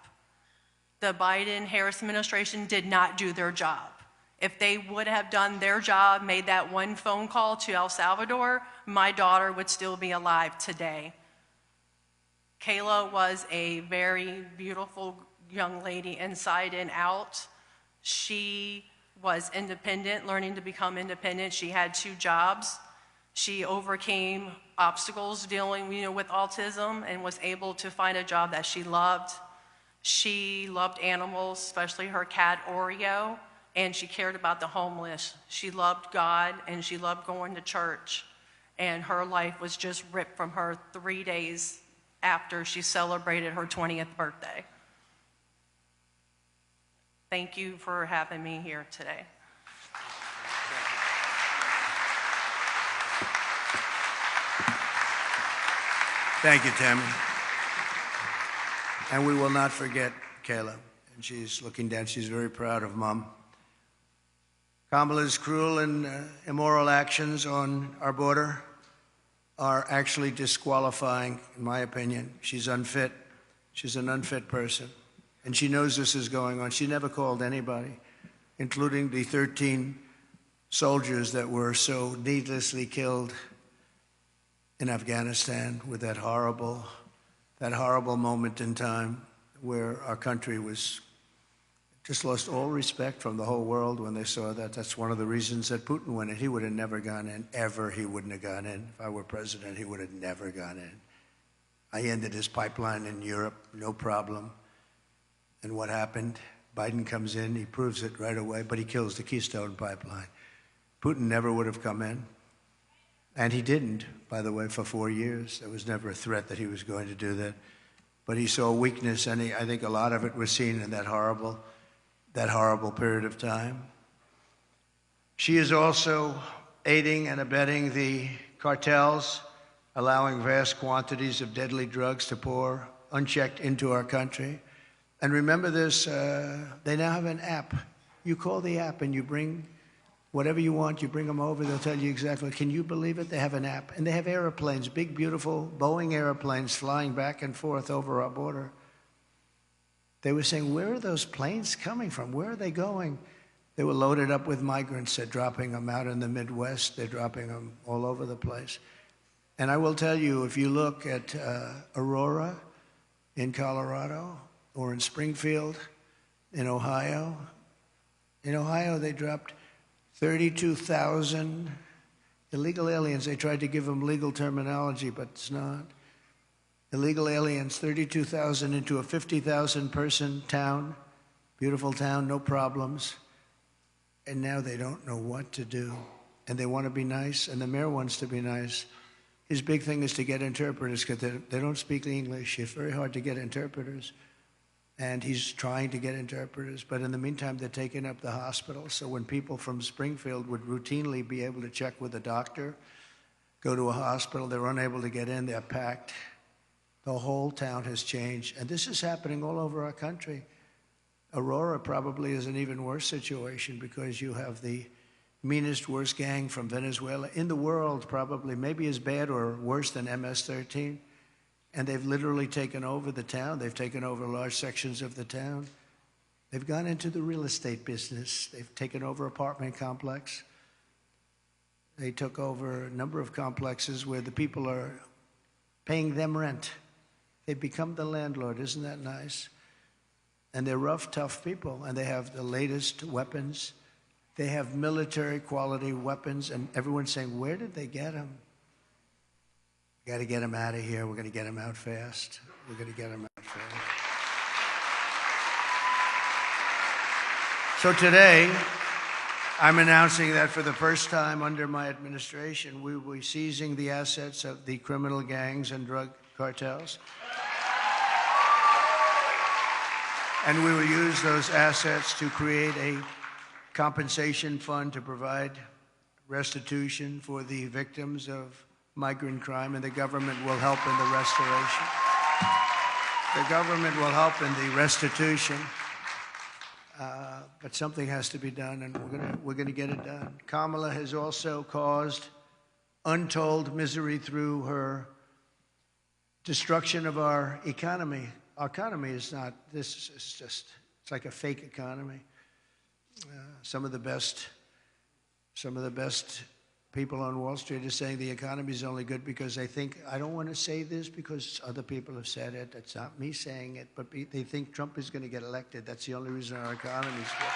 The Biden-Harris administration did not do their job. If they would have done their job, made that one phone call to El Salvador, my daughter would still be alive today. Kayla was a very beautiful young lady inside and out. She was independent, learning to become independent. She had 2 jobs. She overcame obstacles dealing, with autism and was able to find a job that she loved. She loved animals, especially her cat Oreo, and she cared about the homeless. She loved God and she loved going to church. And her life was just ripped from her 3 days after she celebrated her 20th birthday. Thank you for having me here today. Thank you, Tammy. And we will not forget Kayla. And she's looking down. She's very proud of Mom. Kamala's cruel and immoral actions on our border are actually disqualifying, in my opinion. She's unfit. She's an unfit person. And she knows this is going on. She never called anybody, including the 13 soldiers that were so needlessly killed in Afghanistan with that horrible moment in time where our country was just lost all respect from the whole world when they saw that. That's one of the reasons that Putin went in. He would have never gone in. Ever he wouldn't have gone in. If I were president, he would have never gone in. I ended his pipeline in Europe, no problem. And what happened? Biden comes in, he proves it right away, but he kills the Keystone Pipeline. Putin never would have come in. And he didn't, by the way, for 4 years. There was never a threat that he was going to do that. But he saw weakness, and I think a lot of it was seen in that horrible period of time. She is also aiding and abetting the cartels, allowing vast quantities of deadly drugs to pour unchecked into our country. And remember this, they now have an app. You call the app and you bring whatever you want, you bring them over, they'll tell you exactly. Can you believe it? They have an app. And they have airplanes, big, beautiful Boeing airplanes flying back and forth over our border. They were saying, where are those planes coming from? Where are they going? They were loaded up with migrants. They're dropping them out in the Midwest. They're dropping them all over the place. And I will tell you, if you look at Aurora in Colorado, or in Springfield, in Ohio. In Ohio, they dropped 32,000 illegal aliens. They tried to give them legal terminology, but it's not. Illegal aliens, 32,000 into a 50,000-person town, beautiful town, no problems. And now they don't know what to do. And they want to be nice, and the mayor wants to be nice. His big thing is to get interpreters because they don't speak English. It's very hard to get interpreters. And he's trying to get interpreters, but in the meantime, they're taking up the hospital. So when people from Springfield would routinely be able to check with a doctor, go to a hospital, they're unable to get in, they're packed. The whole town has changed. And this is happening all over our country. Aurora probably is an even worse situation because you have the meanest, worst gang from Venezuela in the world, probably, maybe as bad or worse than MS-13. And they've literally taken over the town. They've taken over large sections of the town. They've gone into the real estate business. They've taken over apartment complex. They took over a number of complexes where the people are paying them rent. They've become the landlord. Isn't that nice? And they're rough, tough people, and they have the latest weapons. They have military-quality weapons, and everyone's saying, where did they get them? We got to get them out of here. We're going to get them out fast. We're going to get them out fast. So today, I'm announcing that for the first time under my administration, we will be seizing the assets of the criminal gangs and drug cartels. And we will use those assets to create a compensation fund to provide restitution for the victims of migrant crime, and the government will help in the restoration. The government will help in the restitution, but something has to be done, and we're gonna get it done. Kamala has also caused untold misery through her destruction of our economy. Our economy is not, this is just, it's like a fake economy. Some of the best people on Wall Street are saying the economy is only good because they think, I don't want to say this because other people have said it. That's not me saying it, but they think Trump is going to get elected. That's the only reason our economy is good.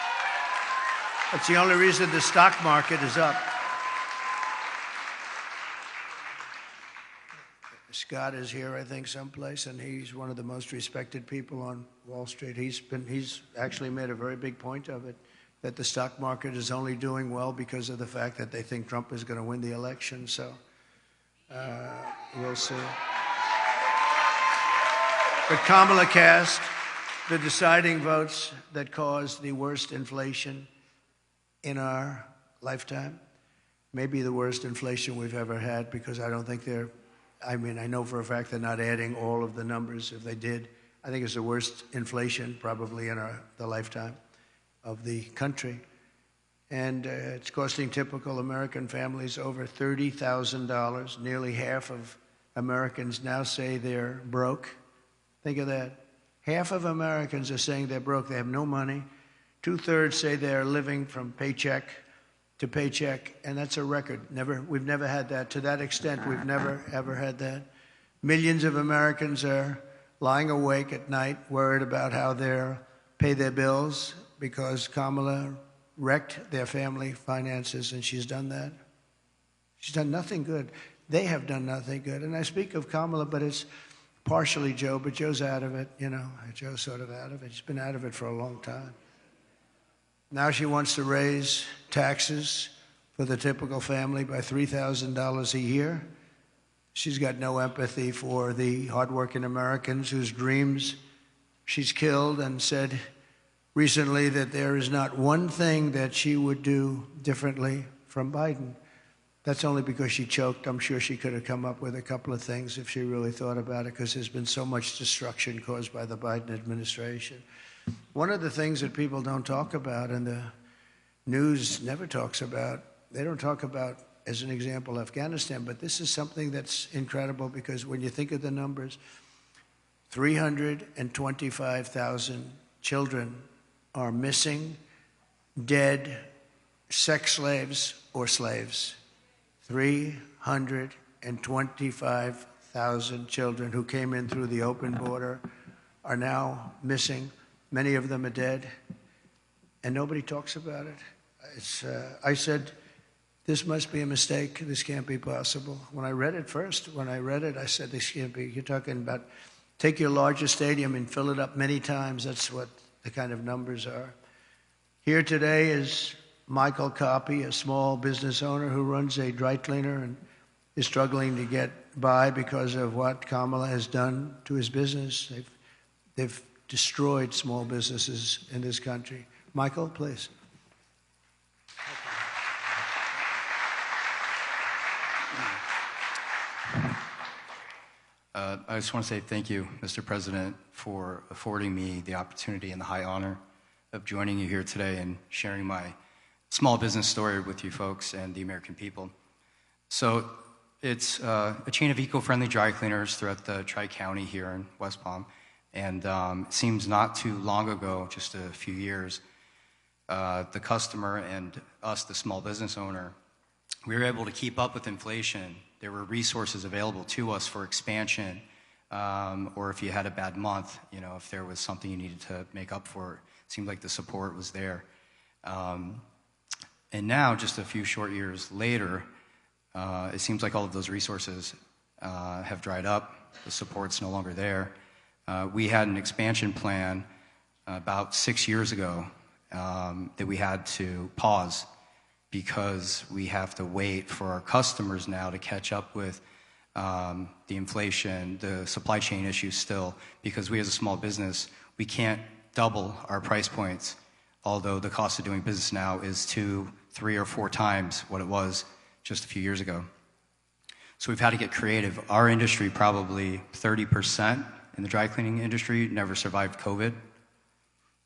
That's the only reason the stock market is up. Scott is here, I think, someplace, and he's one of the most respected people on Wall Street. He's actually made a very big point of it, that the stock market is only doing well because of the fact that they think Trump is going to win the election. So we'll see. But Kamala cast the deciding votes that caused the worst inflation in our lifetime, maybe the worst inflation we've ever had, because I don't think I know for a fact they're not adding all of the numbers. If they did, I think it's the worst inflation probably in the lifetime of the country. And it's costing typical American families over $30,000. Nearly half of Americans now say they're broke. Think of that. Half of Americans are saying they're broke. They have no money. 2/3 say they're living from paycheck to paycheck, and that's a record. We've never had that. To that extent, we've never, ever had that. Millions of Americans are lying awake at night, worried about how they'll pay their bills because Kamala wrecked their family finances, and she's done that. She's done nothing good. They have done nothing good. And I speak of Kamala, but it's partially Joe, but Joe's out of it, you know. Joe's sort of out of it. He's been out of it for a long time. Now she wants to raise taxes for the typical family by $3,000 a year. She's got no empathy for the hardworking Americans whose dreams she's killed, and said recently that there is not one thing that she would do differently from Biden. That's only because she choked. I'm sure she could have come up with a couple of things if she really thought about it, because there's been so much destruction caused by the Biden administration. One of the things that people don't talk about, and the news never talks about, they don't talk about, as an example, Afghanistan, but this is something that's incredible, because when you think of the numbers, 325,000 children are missing, dead, sex slaves, or slaves. 325,000 children who came in through the open border are now missing. Many of them are dead, and nobody talks about it. I said, this must be a mistake. This can't be possible. When I read it, I said, this can't be. You're talking about take your largest stadium and fill it up many times. That's what the kind of numbers are. Here today is Michael Copy, a small business owner who runs a dry cleaner and is struggling to get by because of what Kamala has done to his business. They've destroyed small businesses in this country. Michael, please. I just want to say thank you, Mr. President, for affording me the opportunity and the high honor of joining you here today and sharing my small business story with you folks and the American people. So it's a chain of eco-friendly dry cleaners throughout the Tri-County here in West Palm. And it seems not too long ago, just a few years, the customer and us, the small business owner, we were able to keep up with inflation. There were resources available to us for expansion, or if you had a bad month, you know, if there was something you needed to make up for, it seemed like the support was there. And now, just a few short years later, it seems like all of those resources have dried up. The support's no longer there. We had an expansion plan about 6 years ago that we had to pause because we have to wait for our customers now to catch up with the inflation, the supply chain issues still, because we as a small business, we can't double our price points, although the cost of doing business now is 2, 3, or 4 times what it was just a few years ago. So we've had to get creative. Our industry, probably 30% in the dry cleaning industry, never survived COVID.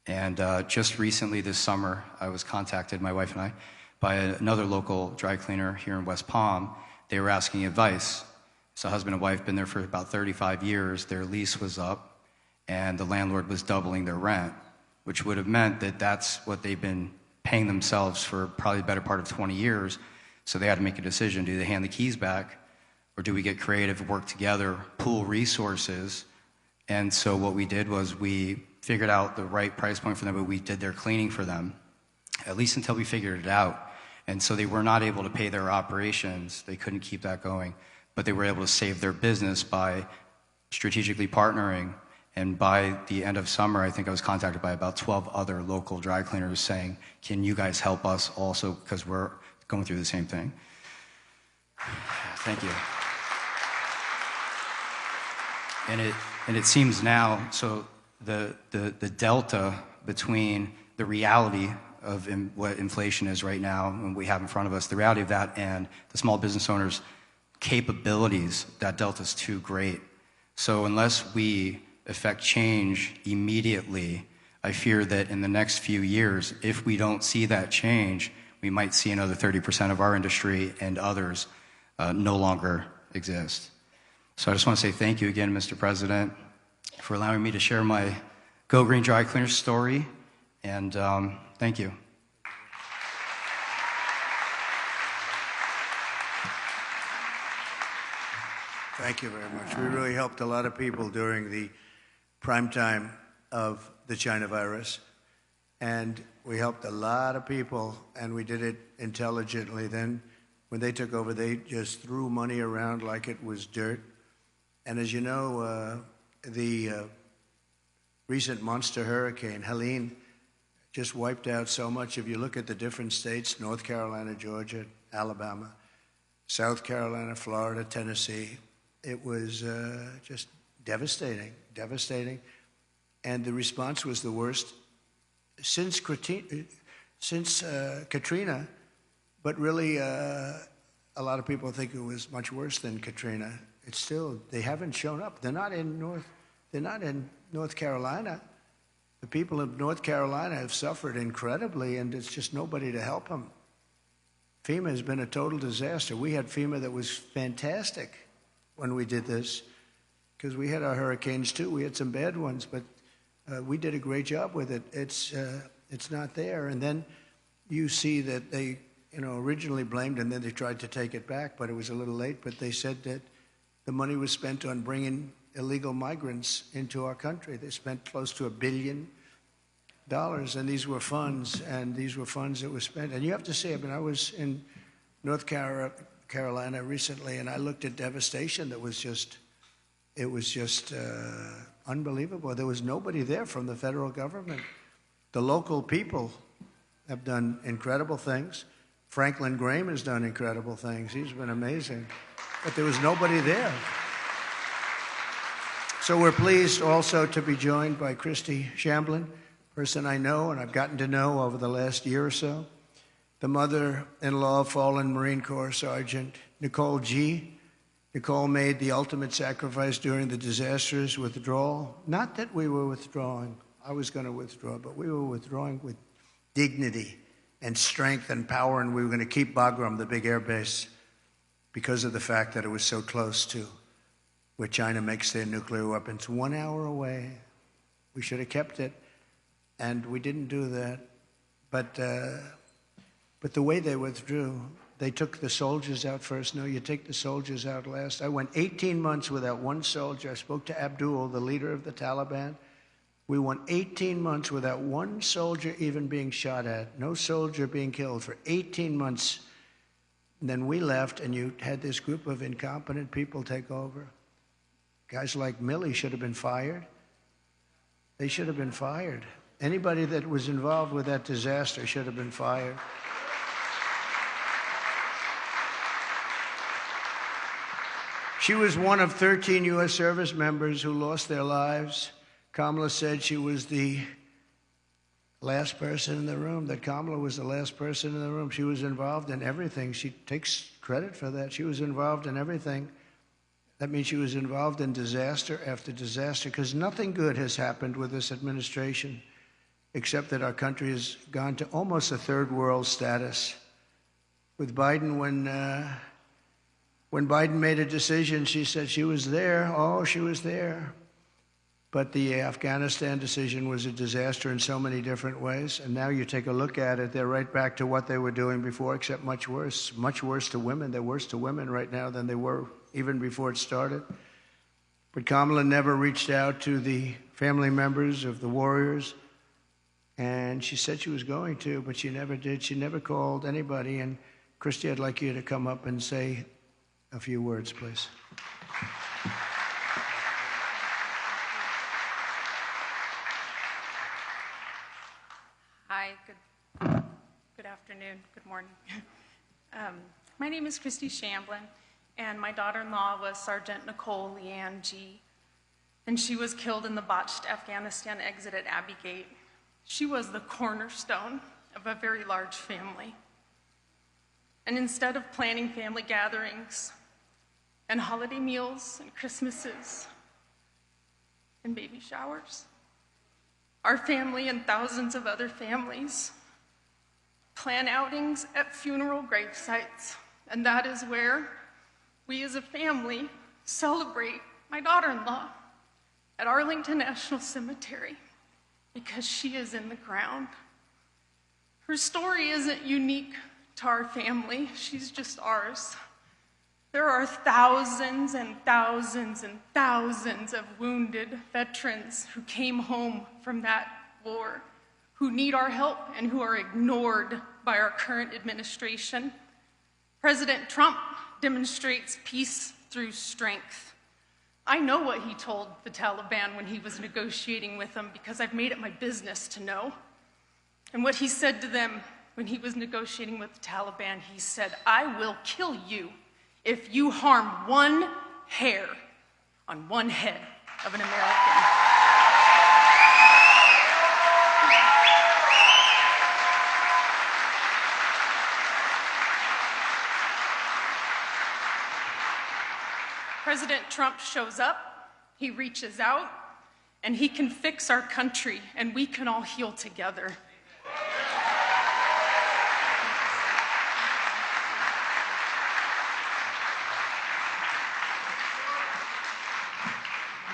And just recently this summer, I was contacted, my wife and I, by another local dry cleaner here in West Palm. They were asking advice. So husband and wife been there for about 35 years. Their lease was up, and the landlord was doubling their rent, which would have meant that that's what they've been paying themselves for probably the better part of 20 years. So they had to make a decision. Do they hand the keys back, or do we get creative, work together, pool resources? And so what we did was we figured out the right price point for them, but we did their cleaning for them, at least until we figured it out. And so they were not able to pay their operations. They couldn't keep that going, but they were able to save their business by strategically partnering. And by the end of summer, I think I was contacted by about 12 other local dry cleaners saying, can you guys help us also, because we're going through the same thing. Thank you. And it seems now, so the delta between the reality of what inflation is right now and we have in front of us, the reality of that and the small business owners' capabilities, that delta is too great. So unless we affect change immediately, I fear that in the next few years, if we don't see that change, we might see another 30% of our industry and others no longer exist. So I just want to say thank you again, Mr. President, for allowing me to share my Go Green Dry Cleaner story, and thank you. Thank you very much. We really helped a lot of people during the prime time of the China virus, and we helped a lot of people, and we did it intelligently. Then when they took over, they just threw money around like it was dirt. And as you know, the recent monster hurricane, Helene, just wiped out so much. If you look at the different states, North Carolina, Georgia, Alabama, South Carolina, Florida, Tennessee, it was just devastating, devastating. And the response was the worst since Katrina, but really a lot of people think it was much worse than Katrina. It's still, they haven't shown up. They're not in North Carolina. The people of North Carolina have suffered incredibly, and there's just nobody to help them. FEMA has been a total disaster. We had FEMA that was fantastic when we did this, because we had our hurricanes too. We had some bad ones, but we did a great job with it. It's not there. And then you see that they, originally blamed, and then they tried to take it back, but it was a little late. But they said that the money was spent on bringing illegal migrants into our country. They spent close to $1 billion, and these were funds, that were spent. And you have to say, I was in North Carolina recently, and I looked at devastation that was just, unbelievable. There was nobody there from the federal government. The local people have done incredible things. Franklin Graham has done incredible things. He's been amazing. But there was nobody there. So we're pleased also to be joined by Christy Shamblin, person I know and I've gotten to know over the last year or so, the mother-in-law of fallen Marine Corps Sergeant Nicole G. Nicole made the ultimate sacrifice during the disastrous withdrawal. Not that we were withdrawing. I was going to withdraw, but we were withdrawing with dignity and strength and power, and we were going to keep Bagram, the big air base, because of the fact that it was so close to where China makes their nuclear weapons. 1 hour away. We should have kept it, and we didn't do that. But the way they withdrew, they took the soldiers out first. No, you take the soldiers out last. I went 18 months without one soldier. I spoke to Abdul, the leader of the Taliban. We went 18 months without one soldier even being shot at, no soldier being killed for 18 months. And then we left, and you had this group of incompetent people take over. Guys like Milley should have been fired. They should have been fired. Anybody that was involved with that disaster should have been fired. She was one of 13 U.S. service members who lost their lives. Kamala said she was the last person in the room, that Kamala was the last person in the room. She was involved in everything. She takes credit for that. She was involved in everything. That means she was involved in disaster after disaster, because nothing good has happened with this administration, except that our country has gone to almost a third world status. With Biden, when Biden made a decision, she said she was there. Oh, she was there. But the Afghanistan decision was a disaster in so many different ways. And now you take a look at it, they're right back to what they were doing before, except much worse to women. They're worse to women right now than they were even before it started. But Kamala never reached out to the family members of the warriors. And she said she was going to, but she never did. She never called anybody. And Christy, I'd like you to come up and say a few words, please. Hi, good afternoon, good morning. My name is Christy Shamblin, and my daughter-in-law was Sergeant Nicole Leanne G., and she was killed in the botched Afghanistan exit at Abbey Gate. She was the cornerstone of a very large family. And instead of planning family gatherings and holiday meals and Christmases and baby showers, our family and thousands of other families plan outings at funeral grave sites, and that is where we as a family celebrate my daughter-in-law at Arlington National Cemetery, because she is in the ground. Her story isn't unique to our family, she's just ours. There are thousands and thousands and thousands of wounded veterans who came home from that war, who need our help and who are ignored by our current administration. President Trump demonstrates peace through strength. I know what he told the Taliban when he was negotiating with them, because I've made it my business to know. And what he said to them when he was negotiating with the Taliban, he said, "I will kill you if you harm one hair on one head of an American." President Trump shows up, he reaches out, and he can fix our country, and we can all heal together.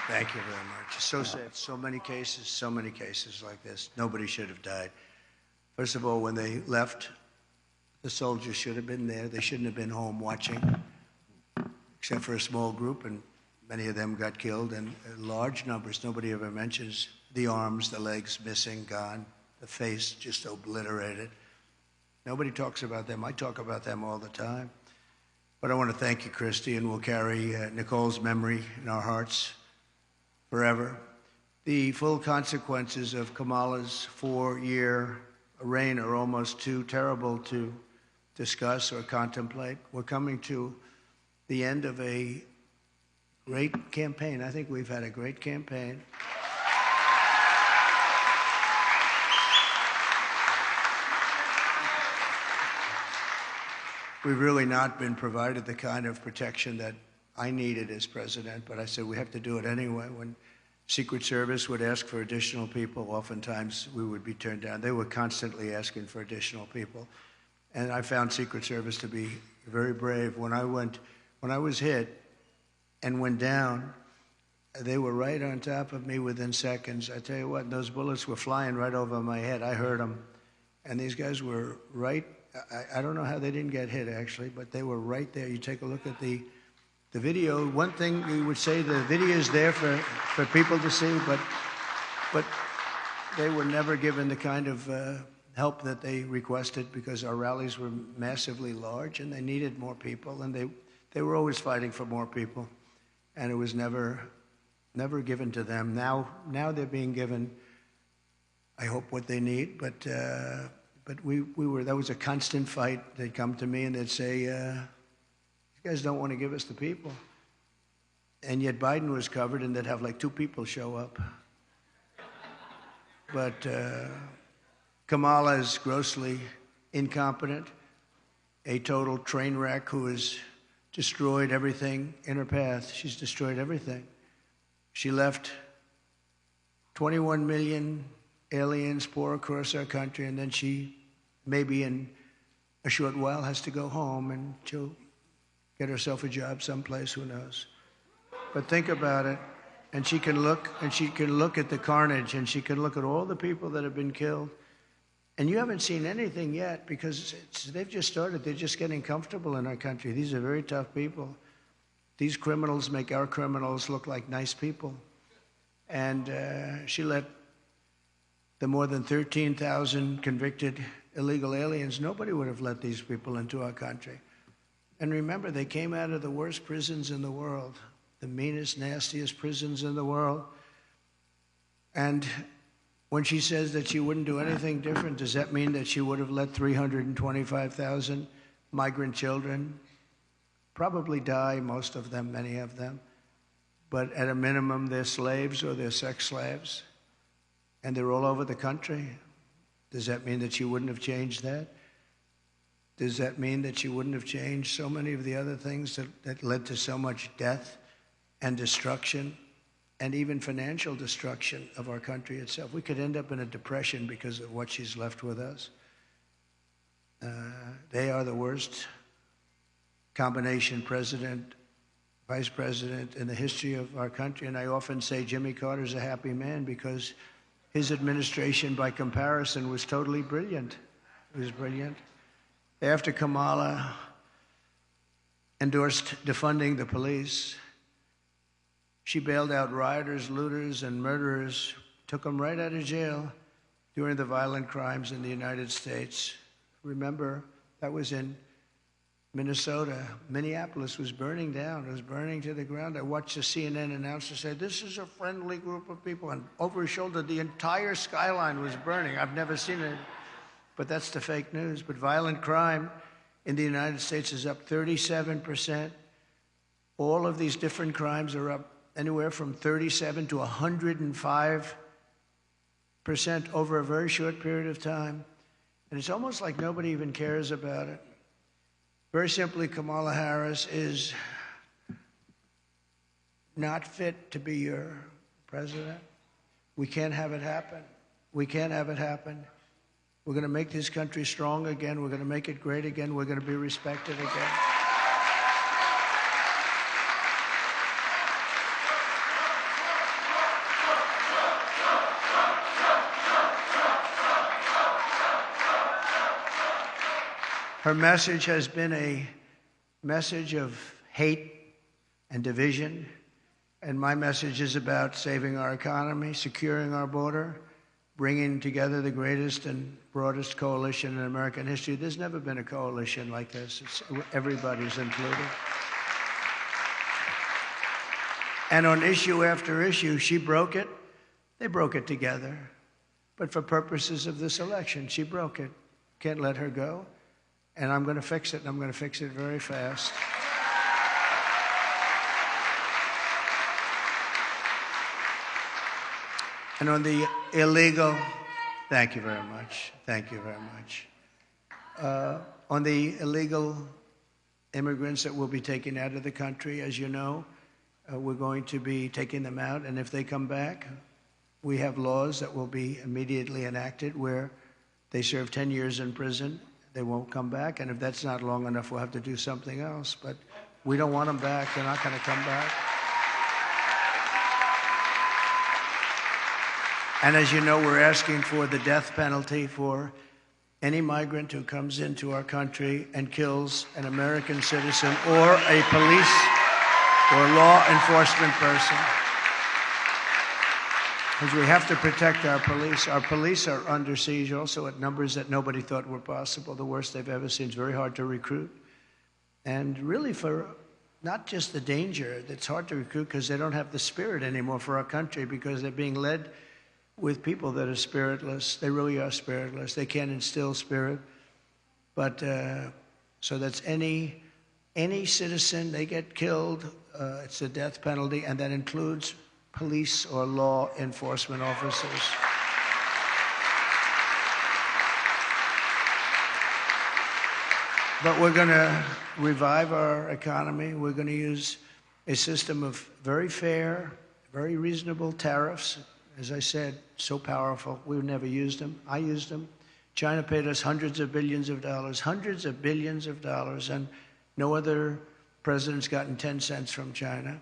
Thank you very much. It's so sad. So many cases like this. Nobody should have died. First of all, when they left, the soldiers should have been there. They shouldn't have been home watching, except for a small group, and many of them got killed, and large numbers. Nobody ever mentions the arms, the legs missing, gone, the face just obliterated. Nobody talks about them. I talk about them all the time. But I want to thank you, Christy, and we'll carry Nicole's memory in our hearts forever. The full consequences of Kamala's 4-year reign are almost too terrible to discuss or contemplate. We're coming to the end of a great campaign. I think we've had a great campaign. We've really not been provided the kind of protection that I needed as president, but I said we have to do it anyway. When Secret Service would ask for additional people. Oftentimes we would be turned down. They were constantly asking for additional people. And I found Secret Service to be very brave. When I was hit and went down, they were right on top of me within seconds. I tell you what, those bullets were flying right over my head. I heard them. And these guys were right. I don't know how they didn't get hit, actually, but they were right there. You take a look at the video. One thing we would say, the video is there for people to see, but they were never given the kind of help that they requested, because our rallies were massively large and they needed more people, and they were always fighting for more people, and it was never given to them. Now they're being given, I hope, what they need, but that was a constant fight. They'd come to me and they'd say, you guys don't want to give us the people. And yet Biden was covered, and they'd have like 2 people show up. But Kamala is grossly incompetent, a total train wreck who has destroyed everything in her path. She's destroyed everything. She left 21 million aliens pour across our country, and then she, maybe in a short while, has to go home, and she'll get herself a job someplace, who knows. But think about it, and she can look at the carnage, and she can look at all the people that have been killed. And you haven't seen anything yet, because they've just started. They're just getting comfortable in our country. These are very tough people. These criminals make our criminals look like nice people. And she let the more than 13,000 convicted illegal aliens, nobody would have let these people into our country. And remember, they came out of the worst prisons in the world, the meanest, nastiest prisons in the world. And when she says that she wouldn't do anything different, does that mean that she would have let 325,000 migrant children probably die, most of them, many of them, but at a minimum they're slaves or they're sex slaves, and they're all over the country? Does that mean that she wouldn't have changed that? Does that mean that she wouldn't have changed so many of the other things that led to so much death and destruction and even financial destruction of our country itself? We could end up in a depression because of what she's left with us. They are the worst combination president, vice president in the history of our country. And I often say Jimmy Carter's a happy man, because his administration, by comparison, was totally brilliant. It was brilliant. After Kamala endorsed defunding the police, she bailed out rioters, looters, and murderers, took them right out of jail during the violent crimes in the United States. Remember, that was in Minnesota. Minneapolis was burning down. It was burning to the ground. I watched the CNN announcer say, this is a friendly group of people. And over his shoulder, the entire skyline was burning. I've never seen it, but that's the fake news. But violent crime in the United States is up 37%. All of these different crimes are up anywhere from 37 to 105% over a very short period of time. And it's almost like nobody even cares about it. Very simply, Kamala Harris is not fit to be your president. We can't have it happen. We can't have it happen. We're going to make this country strong again. We're going to make it great again. We're going to be respected again. Her message has been a message of hate and division, and my message is about saving our economy, securing our border, bringing together the greatest and broadest coalition in American history. There's never been a coalition like this. Everybody's included. And on issue after issue, she broke it. They broke it together. But for purposes of this election, she broke it. Can't let her go. And I'm going to fix it, and I'm going to fix it very fast. And on the illegal, thank you very much. Thank you very much. On the illegal immigrants that will be taken out of the country, as you know, we're going to be taking them out. And if they come back, we have laws that will be immediately enacted where they serve 10 years in prison, they won't come back. And if that's not long enough, we'll have to do something else. But we don't want them back. They're not going to come back. And as you know, we're asking for the death penalty for any migrant who comes into our country and kills an American citizen or a police or law enforcement person. Because we have to protect our police. Our police are under siege also at numbers that nobody thought were possible, the worst they've ever seen. It's very hard to recruit. And really for not just the danger, it's hard to recruit because they don't have the spirit anymore for our country because they're being led with people that are spiritless. They really are spiritless. They can't instill spirit. But so that's any citizen, they get killed, it's a death penalty, and that includes police or law enforcement officers. But we're going to revive our economy. We're going to use a system of very fair, very reasonable tariffs. As I said, so powerful. We've never used them. I used them. China paid us hundreds of billions of dollars, and no other president's gotten 10 cents from China.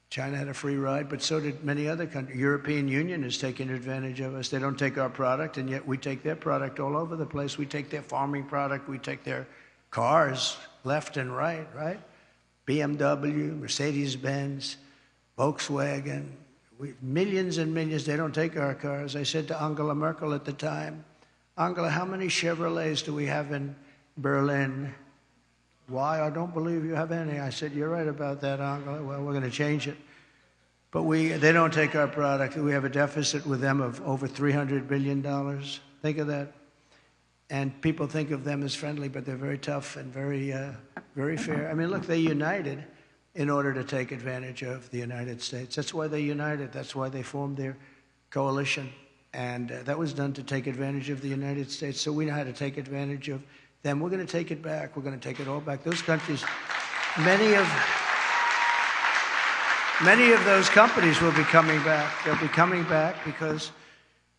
China had a free ride, but so did many other countries. European Union is taking advantage of us. They don't take our product, and yet we take their product all over the place. We take their farming product. We take their cars left and right, right? BMW, Mercedes-Benz, Volkswagen, millions and millions. They don't take our cars. I said to Angela Merkel at the time, Angela, how many Chevrolets do we have in Berlin? Why? I don't believe you have any. I said, you're right about that, Angela. Well, we're going to change it. But they don't take our product. We have a deficit with them of over $300 billion. Think of that. And people think of them as friendly, but they're very tough and very, very fair. I mean, look, they united in order to take advantage of the United States. That's why they united. That's why they formed their coalition. And that was done to take advantage of the United States. So we know how to take advantage of them. We're going to take it back. We're going to take it all back. Those countries, many of those companies will be coming back. They'll be coming back because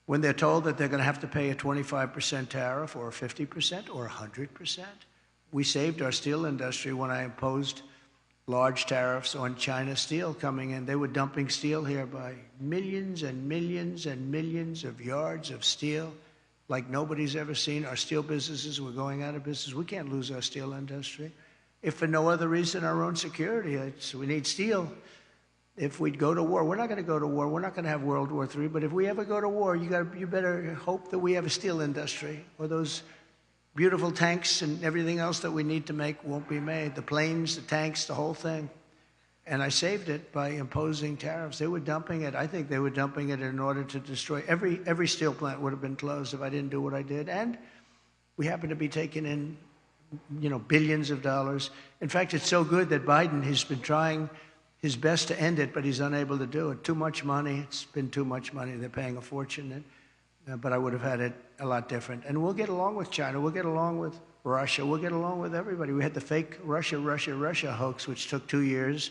when they're told that they're going to have to pay a 25% tariff or 50% or 100%, we saved our steel industry when I imposed large tariffs on China steel coming in. They were dumping steel here by millions and millions and millions of yards of steel like nobody's ever seen. Our steel businesses were going out of business. We can't lose our steel industry. If for no other reason, our own security. We need steel. If we'd go to war, we're not going to go to war. We're not going to have World War III. But if we ever go to war, you better hope that we have a steel industry, or those beautiful tanks and everything else that we need to make won't be made. The planes, the tanks, the whole thing. And I saved it by imposing tariffs. They were dumping it. I think they were dumping it in order to destroy. Every steel plant would have been closed if I didn't do what I did. And we happen to be taking in, billions of dollars. In fact, it's so good that Biden has been trying his best to end it, but he's unable to do it. Too much money. It's been too much money. They're paying a fortune. But I would have had it a lot different. And we'll get along with China. We'll get along with Russia. We'll get along with everybody. We had the fake Russia hoax, which took 2 years.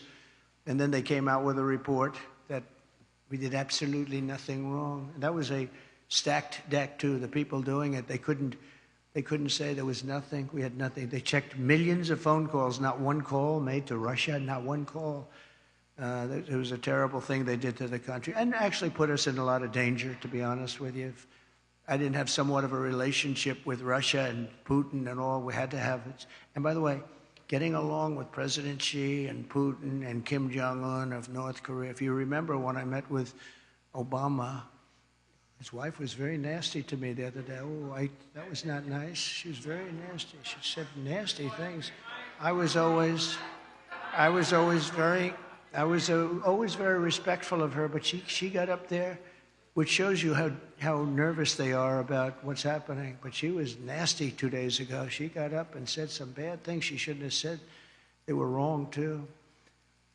And then they came out with a report that we did absolutely nothing wrong. And that was a stacked deck, too. The people doing it, they couldn't say there was nothing. We had nothing. They checked millions of phone calls, not one call made to Russia, not one call. It was a terrible thing they did to the country and actually put us in a lot of danger, to be honest with you. If I didn't have somewhat of a relationship with Russia and Putin and all, we had to have it. And by the way, getting along with President Xi and Putin and Kim Jong-un of North Korea. If you remember when I met with Obama, his wife was very nasty to me the other day. That was not nice. She was very nasty. She said nasty things. I was always very respectful of her, but she got up there, which shows you how nervous they are about what's happening. But she was nasty 2 days ago. She got up and said some bad things she shouldn't have said. They were wrong, too.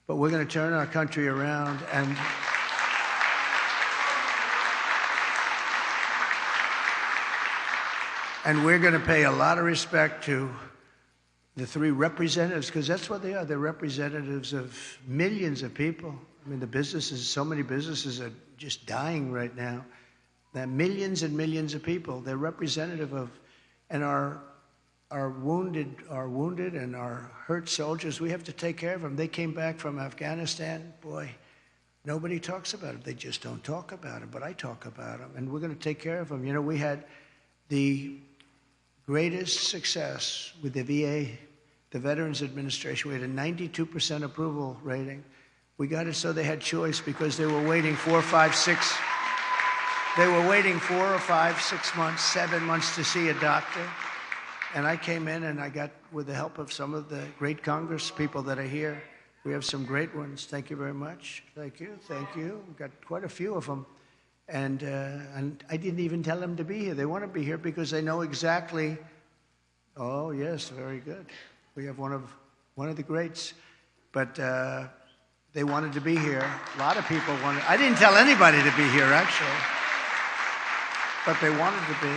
But we're going to turn our country around, and we're going to pay a lot of respect to the three representatives, because that's what they are. They're representatives of millions of people. I mean, the businesses, so many businesses are just dying right now. There are millions and millions of people. They're representative of, and our wounded and our hurt soldiers, we have to take care of them. They came back from Afghanistan. Boy, nobody talks about them. They just don't talk about them, but I talk about them, and we're going to take care of them. You know, we had the greatest success with the VA, the Veterans Administration. We had a 92% approval rating. We got it so they had choice because they were waiting 4, 5, 6. They were waiting 4 or 5, 6 months, 7 months to see a doctor. And I came in and I got, with the help of some of the great Congress people that are here, we have some great ones. Thank you very much. Thank you. Thank you. We've got quite a few of them. And I didn't even tell them to be here. They want to be here because they know exactly. Oh, yes, very good. We have one of the greats. But they wanted to be here. A lot of people wanted. I didn't tell anybody to be here, actually. But they wanted to be.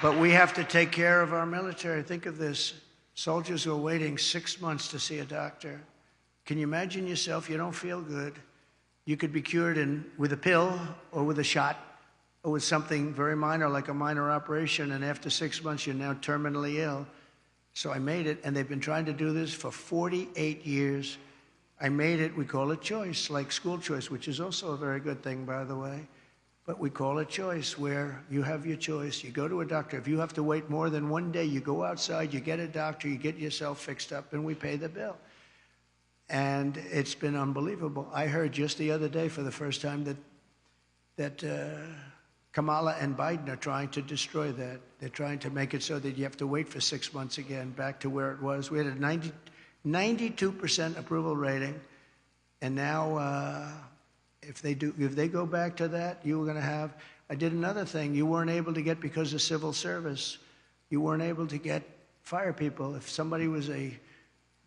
But we have to take care of our military. Think of this. Soldiers who are waiting 6 months to see a doctor. Can you imagine yourself? You don't feel good. You could be cured with a pill or with a shot or with something very minor, like a minor operation, and after 6 months, you're now terminally ill. So I made it, and they've been trying to do this for 48 years. I made it. We call it choice, like school choice, which is also a very good thing, by the way. But we call it choice, where you have your choice. You go to a doctor. If you have to wait more than one day, you go outside, you get a doctor, you get yourself fixed up, and we pay the bill. And it's been unbelievable. I heard just the other day for the first time that Kamala and Biden are trying to destroy that. They're trying to make it so that you have to wait for 6 months again, back to where it was. We had a 92% approval rating, and now if they go back to that, you were going to have. I did another thing you weren't able to get because of civil service. You weren't able to get fire people. If somebody was a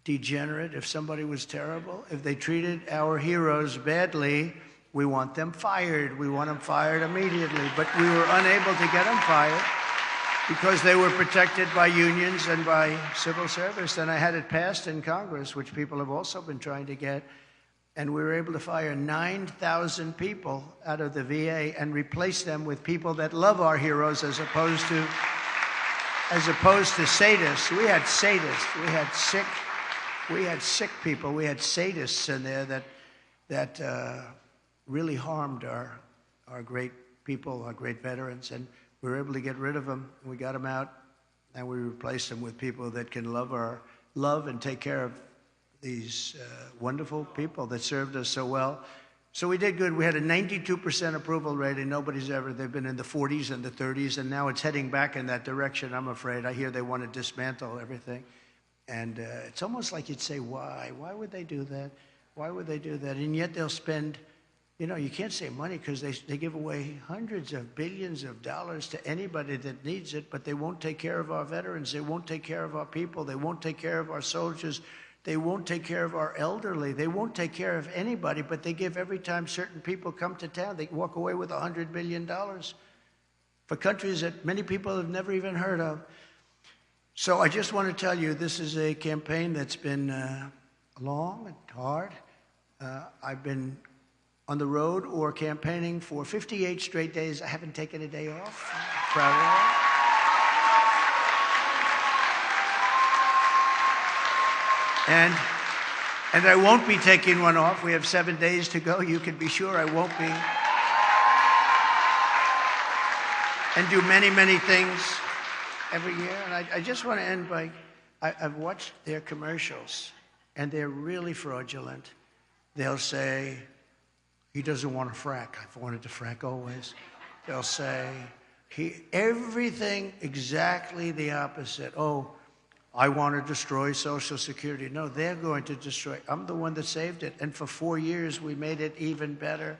degenerate, if somebody was terrible, if they treated our heroes badly, we want them fired. We want them fired immediately. But we were unable to get them fired because they were protected by unions and by civil service. And I had it passed in Congress, which people have also been trying to get. And we were able to fire 9,000 people out of the VA and replace them with people that love our heroes as opposed to sadists. We had sadists. We had sick people. We had sadists in there that really harmed our great people, our great veterans. And we were able to get rid of them. We got them out, and we replaced them with people that can love and take care of these wonderful people that served us so well. So we did good. We had a 92% approval rating. They've been in the 40s and the 30s, and now it's heading back in that direction, I'm afraid. I hear they want to dismantle everything. And it's almost like you'd say, why? Why would they do that? Why would they do that? And yet they'll spend, you can't say money because they give away hundreds of billions of dollars to anybody that needs it, but they won't take care of our veterans. They won't take care of our people. They won't take care of our soldiers. They won't take care of our elderly. They won't take care of anybody, but they give every time certain people come to town, they walk away with $100 billion for countries that many people have never even heard of. So I just want to tell you, this is a campaign that's been long and hard. I've been on the road or campaigning for 58 straight days. I haven't taken a day off. I'm proud of that. And I won't be taking one off. We have 7 days to go. You can be sure I won't be. And do many, many things every year. And I just want to end by, I've watched their commercials, and they're really fraudulent. They'll say, he doesn't want to frack. I've wanted to frack always. They'll say, everything exactly the opposite. Oh, I want to destroy Social Security. No, they're going to destroy. I'm the one that saved it. And for 4 years, we made it even better.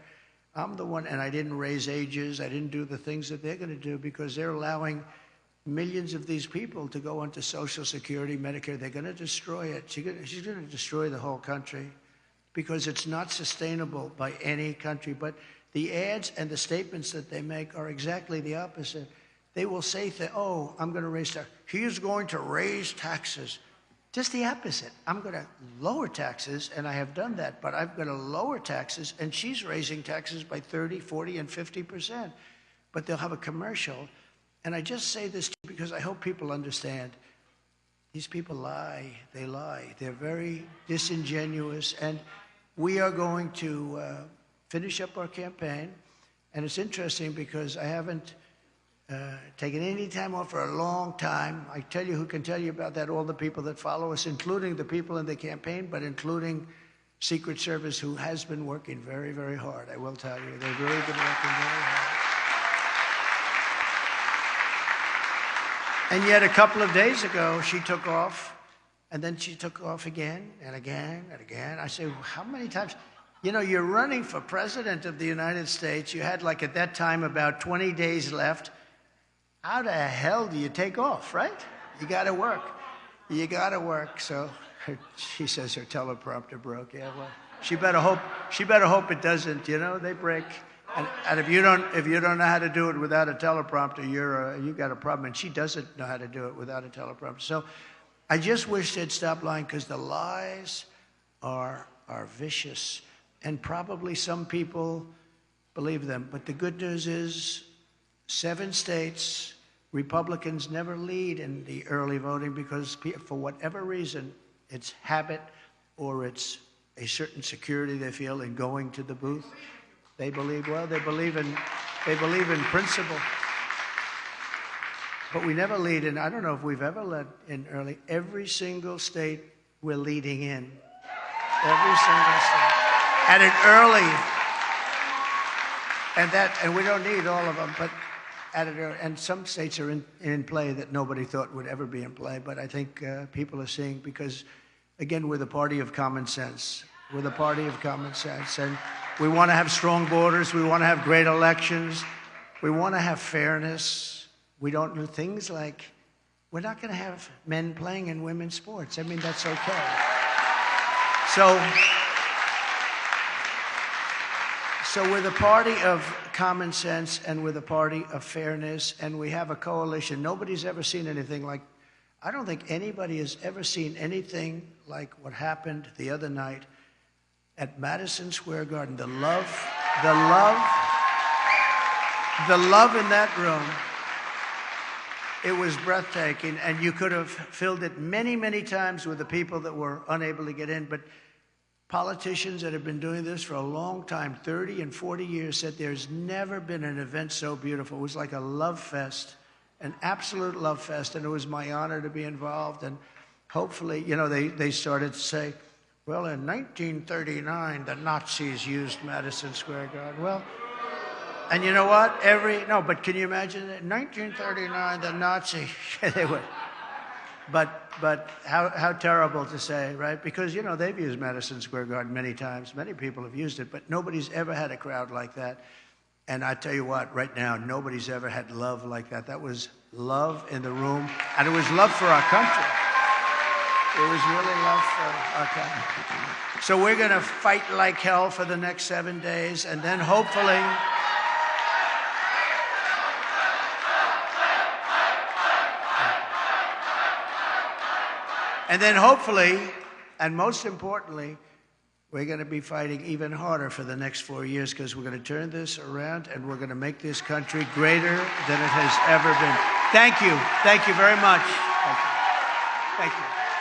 I'm the one, and I didn't raise ages. I didn't do the things that they're going to do because they're allowing millions of these people to go onto Social Security, Medicare. They're going to destroy it. She's going to destroy the whole country because it's not sustainable by any country. But the ads and the statements that they make are exactly the opposite. they will say, oh, I'm going to raise taxes. He's going to raise taxes. Just the opposite. I'm going to lower taxes, and I have done that, but I'm going to lower taxes, and she's raising taxes by 30, 40, and 50%. But they'll have a commercial. And I just say this because I hope people understand. These people lie. They lie. They're very disingenuous. And we are going to finish up our campaign. And it's interesting because I haven't taken any time off for a long time. I tell you who can tell you about that, all the people that follow us, including the people in the campaign, but including Secret Service, who has been working very, very hard. I will tell you, they've really been working very hard. And yet a couple of days ago, she took off, and then she took off again and again and again. I say, how many times? You know, you're running for president of the United States. You had, like, at that time, about 20 days left. How the hell do you take off, right? You got to work. You got to work. So she says her teleprompter broke. Yeah, well, she better hope it doesn't. You know, they break. And if you don't know how to do it without a teleprompter, you got a problem. And she doesn't know how to do it without a teleprompter. So I just wish they'd stop lying, because the lies are vicious, and probably some people believe them. But the good news is, 7 states, Republicans never lead in the early voting because, for whatever reason, it's habit or it's a certain security they feel in going to the booth. They believe in principle. But we never lead in. I don't know if we've ever led in early. Every single state we're leading in. Every single state. At an early. And we don't need all of them, but and some states are in play that nobody thought would ever be in play. But I think people are seeing, because, again, we're the party of common sense. We're the party of common sense. And we want to have strong borders. We want to have great elections. We want to have fairness. We don't do things like, we're not going to have men playing in women's sports. I mean, that's okay. So we're the party of common sense, and we're the party of fairness, and we have a coalition. Nobody's ever seen anything like, I don't think anybody has ever seen anything like what happened the other night at Madison Square Garden. The love in that room, it was breathtaking, and you could have filled it many, many times with the people that were unable to get in. But politicians that have been doing this for a long time, 30 and 40 years, said there's never been an event so beautiful. It was like a love fest, an absolute love fest, and it was my honor to be involved. And hopefully, you know, they started to say, well, in 1939, the Nazis used Madison Square Garden. Well, and you know what? But can you imagine it? In 1939, the Nazis, they were. But how terrible to say, right? Because, you know, they've used Madison Square Garden many times. Many people have used it, but nobody's ever had a crowd like that. And I tell you what, right now, nobody's ever had love like that. That was love in the room, and it was love for our country. It was really love for our country. So we're going to fight like hell for the next 7 days, and then hopefully... And then hopefully, and most importantly, we're going to be fighting even harder for the next 4 years, because we're going to turn this around and we're going to make this country greater than it has ever been. Thank you. Thank you very much. Thank you. Thank you.